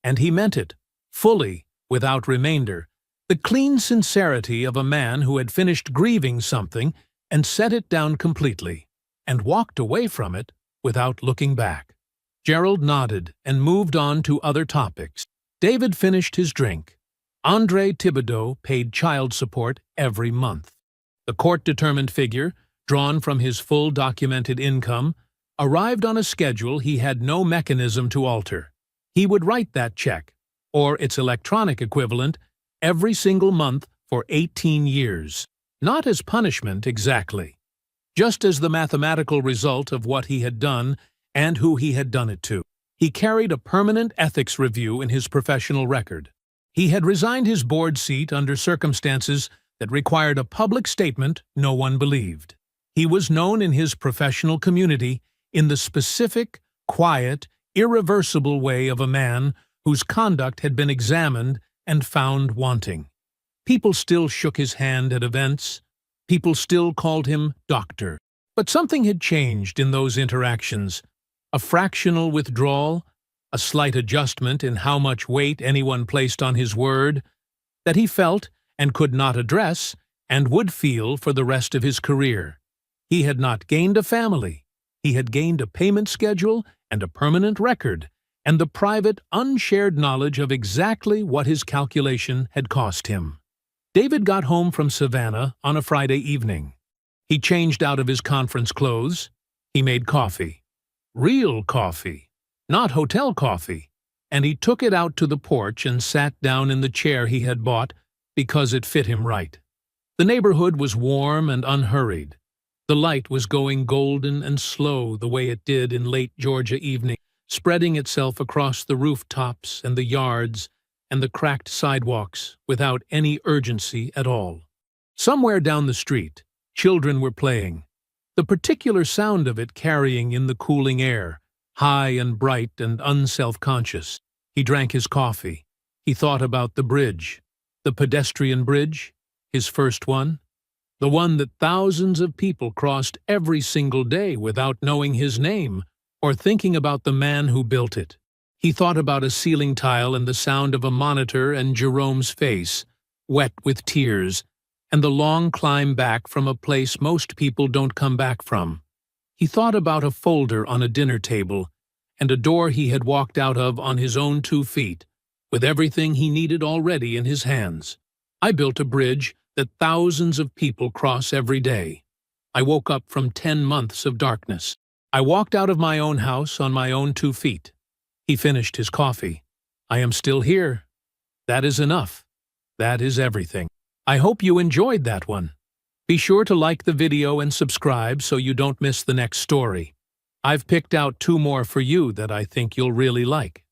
S1: And he meant it, fully, without remainder, the clean sincerity of a man who had finished grieving something and set it down completely, and walked away from it without looking back. Gerald nodded and moved on to other topics. David finished his drink. André Thibodeau paid child support every month. The court-determined figure, drawn from his full documented income, arrived on a schedule he had no mechanism to alter. He would write that check, or its electronic equivalent, every single month for 18 years. Not as punishment exactly, just as the mathematical result of what he had done and who he had done it to. He carried a permanent ethics review in his professional record. He had resigned his board seat under circumstances that required a public statement no one believed. He was known in his professional community in the specific, quiet, irreversible way of a man whose conduct had been examined and found wanting. People still shook his hand at events. People still called him doctor. But something had changed in those interactions. A fractional withdrawal, a slight adjustment in how much weight anyone placed on his word, that he felt and could not address and would feel for the rest of his career. He had not gained a family. He had gained a payment schedule and a permanent record, and the private, unshared knowledge of exactly what his calculation had cost him. David got home from Savannah on a Friday evening. He changed out of his conference clothes. He made coffee. Real coffee, not hotel coffee, and he took it out to the porch and sat down in the chair he had bought because it fit him right. The neighborhood was warm and unhurried. The light was going golden and slow the way it did in late Georgia evening, spreading itself across the rooftops and the yards and the cracked sidewalks without any urgency at all. Somewhere down the street, children were playing, the particular sound of it carrying in the cooling air, high and bright and unself-conscious. He drank his coffee. He thought about the bridge, the pedestrian bridge, his first one, the one that thousands of people crossed every single day without knowing his name or thinking about the man who built it. He thought about a ceiling tile and the sound of a monitor and Jerome's face, wet with tears, and the long climb back from a place most people don't come back from. He thought about a folder on a dinner table and a door he had walked out of on his own 2 feet, with everything he needed already in his hands. I built a bridge that thousands of people cross every day. I woke up from 10 months of darkness. I walked out of my own house on my own 2 feet. He finished his coffee. I am still here. That is enough. That is everything. I hope you enjoyed that one. Be sure to like the video and subscribe so you don't miss the next story. I've picked out 2 more for you that I think you'll really like.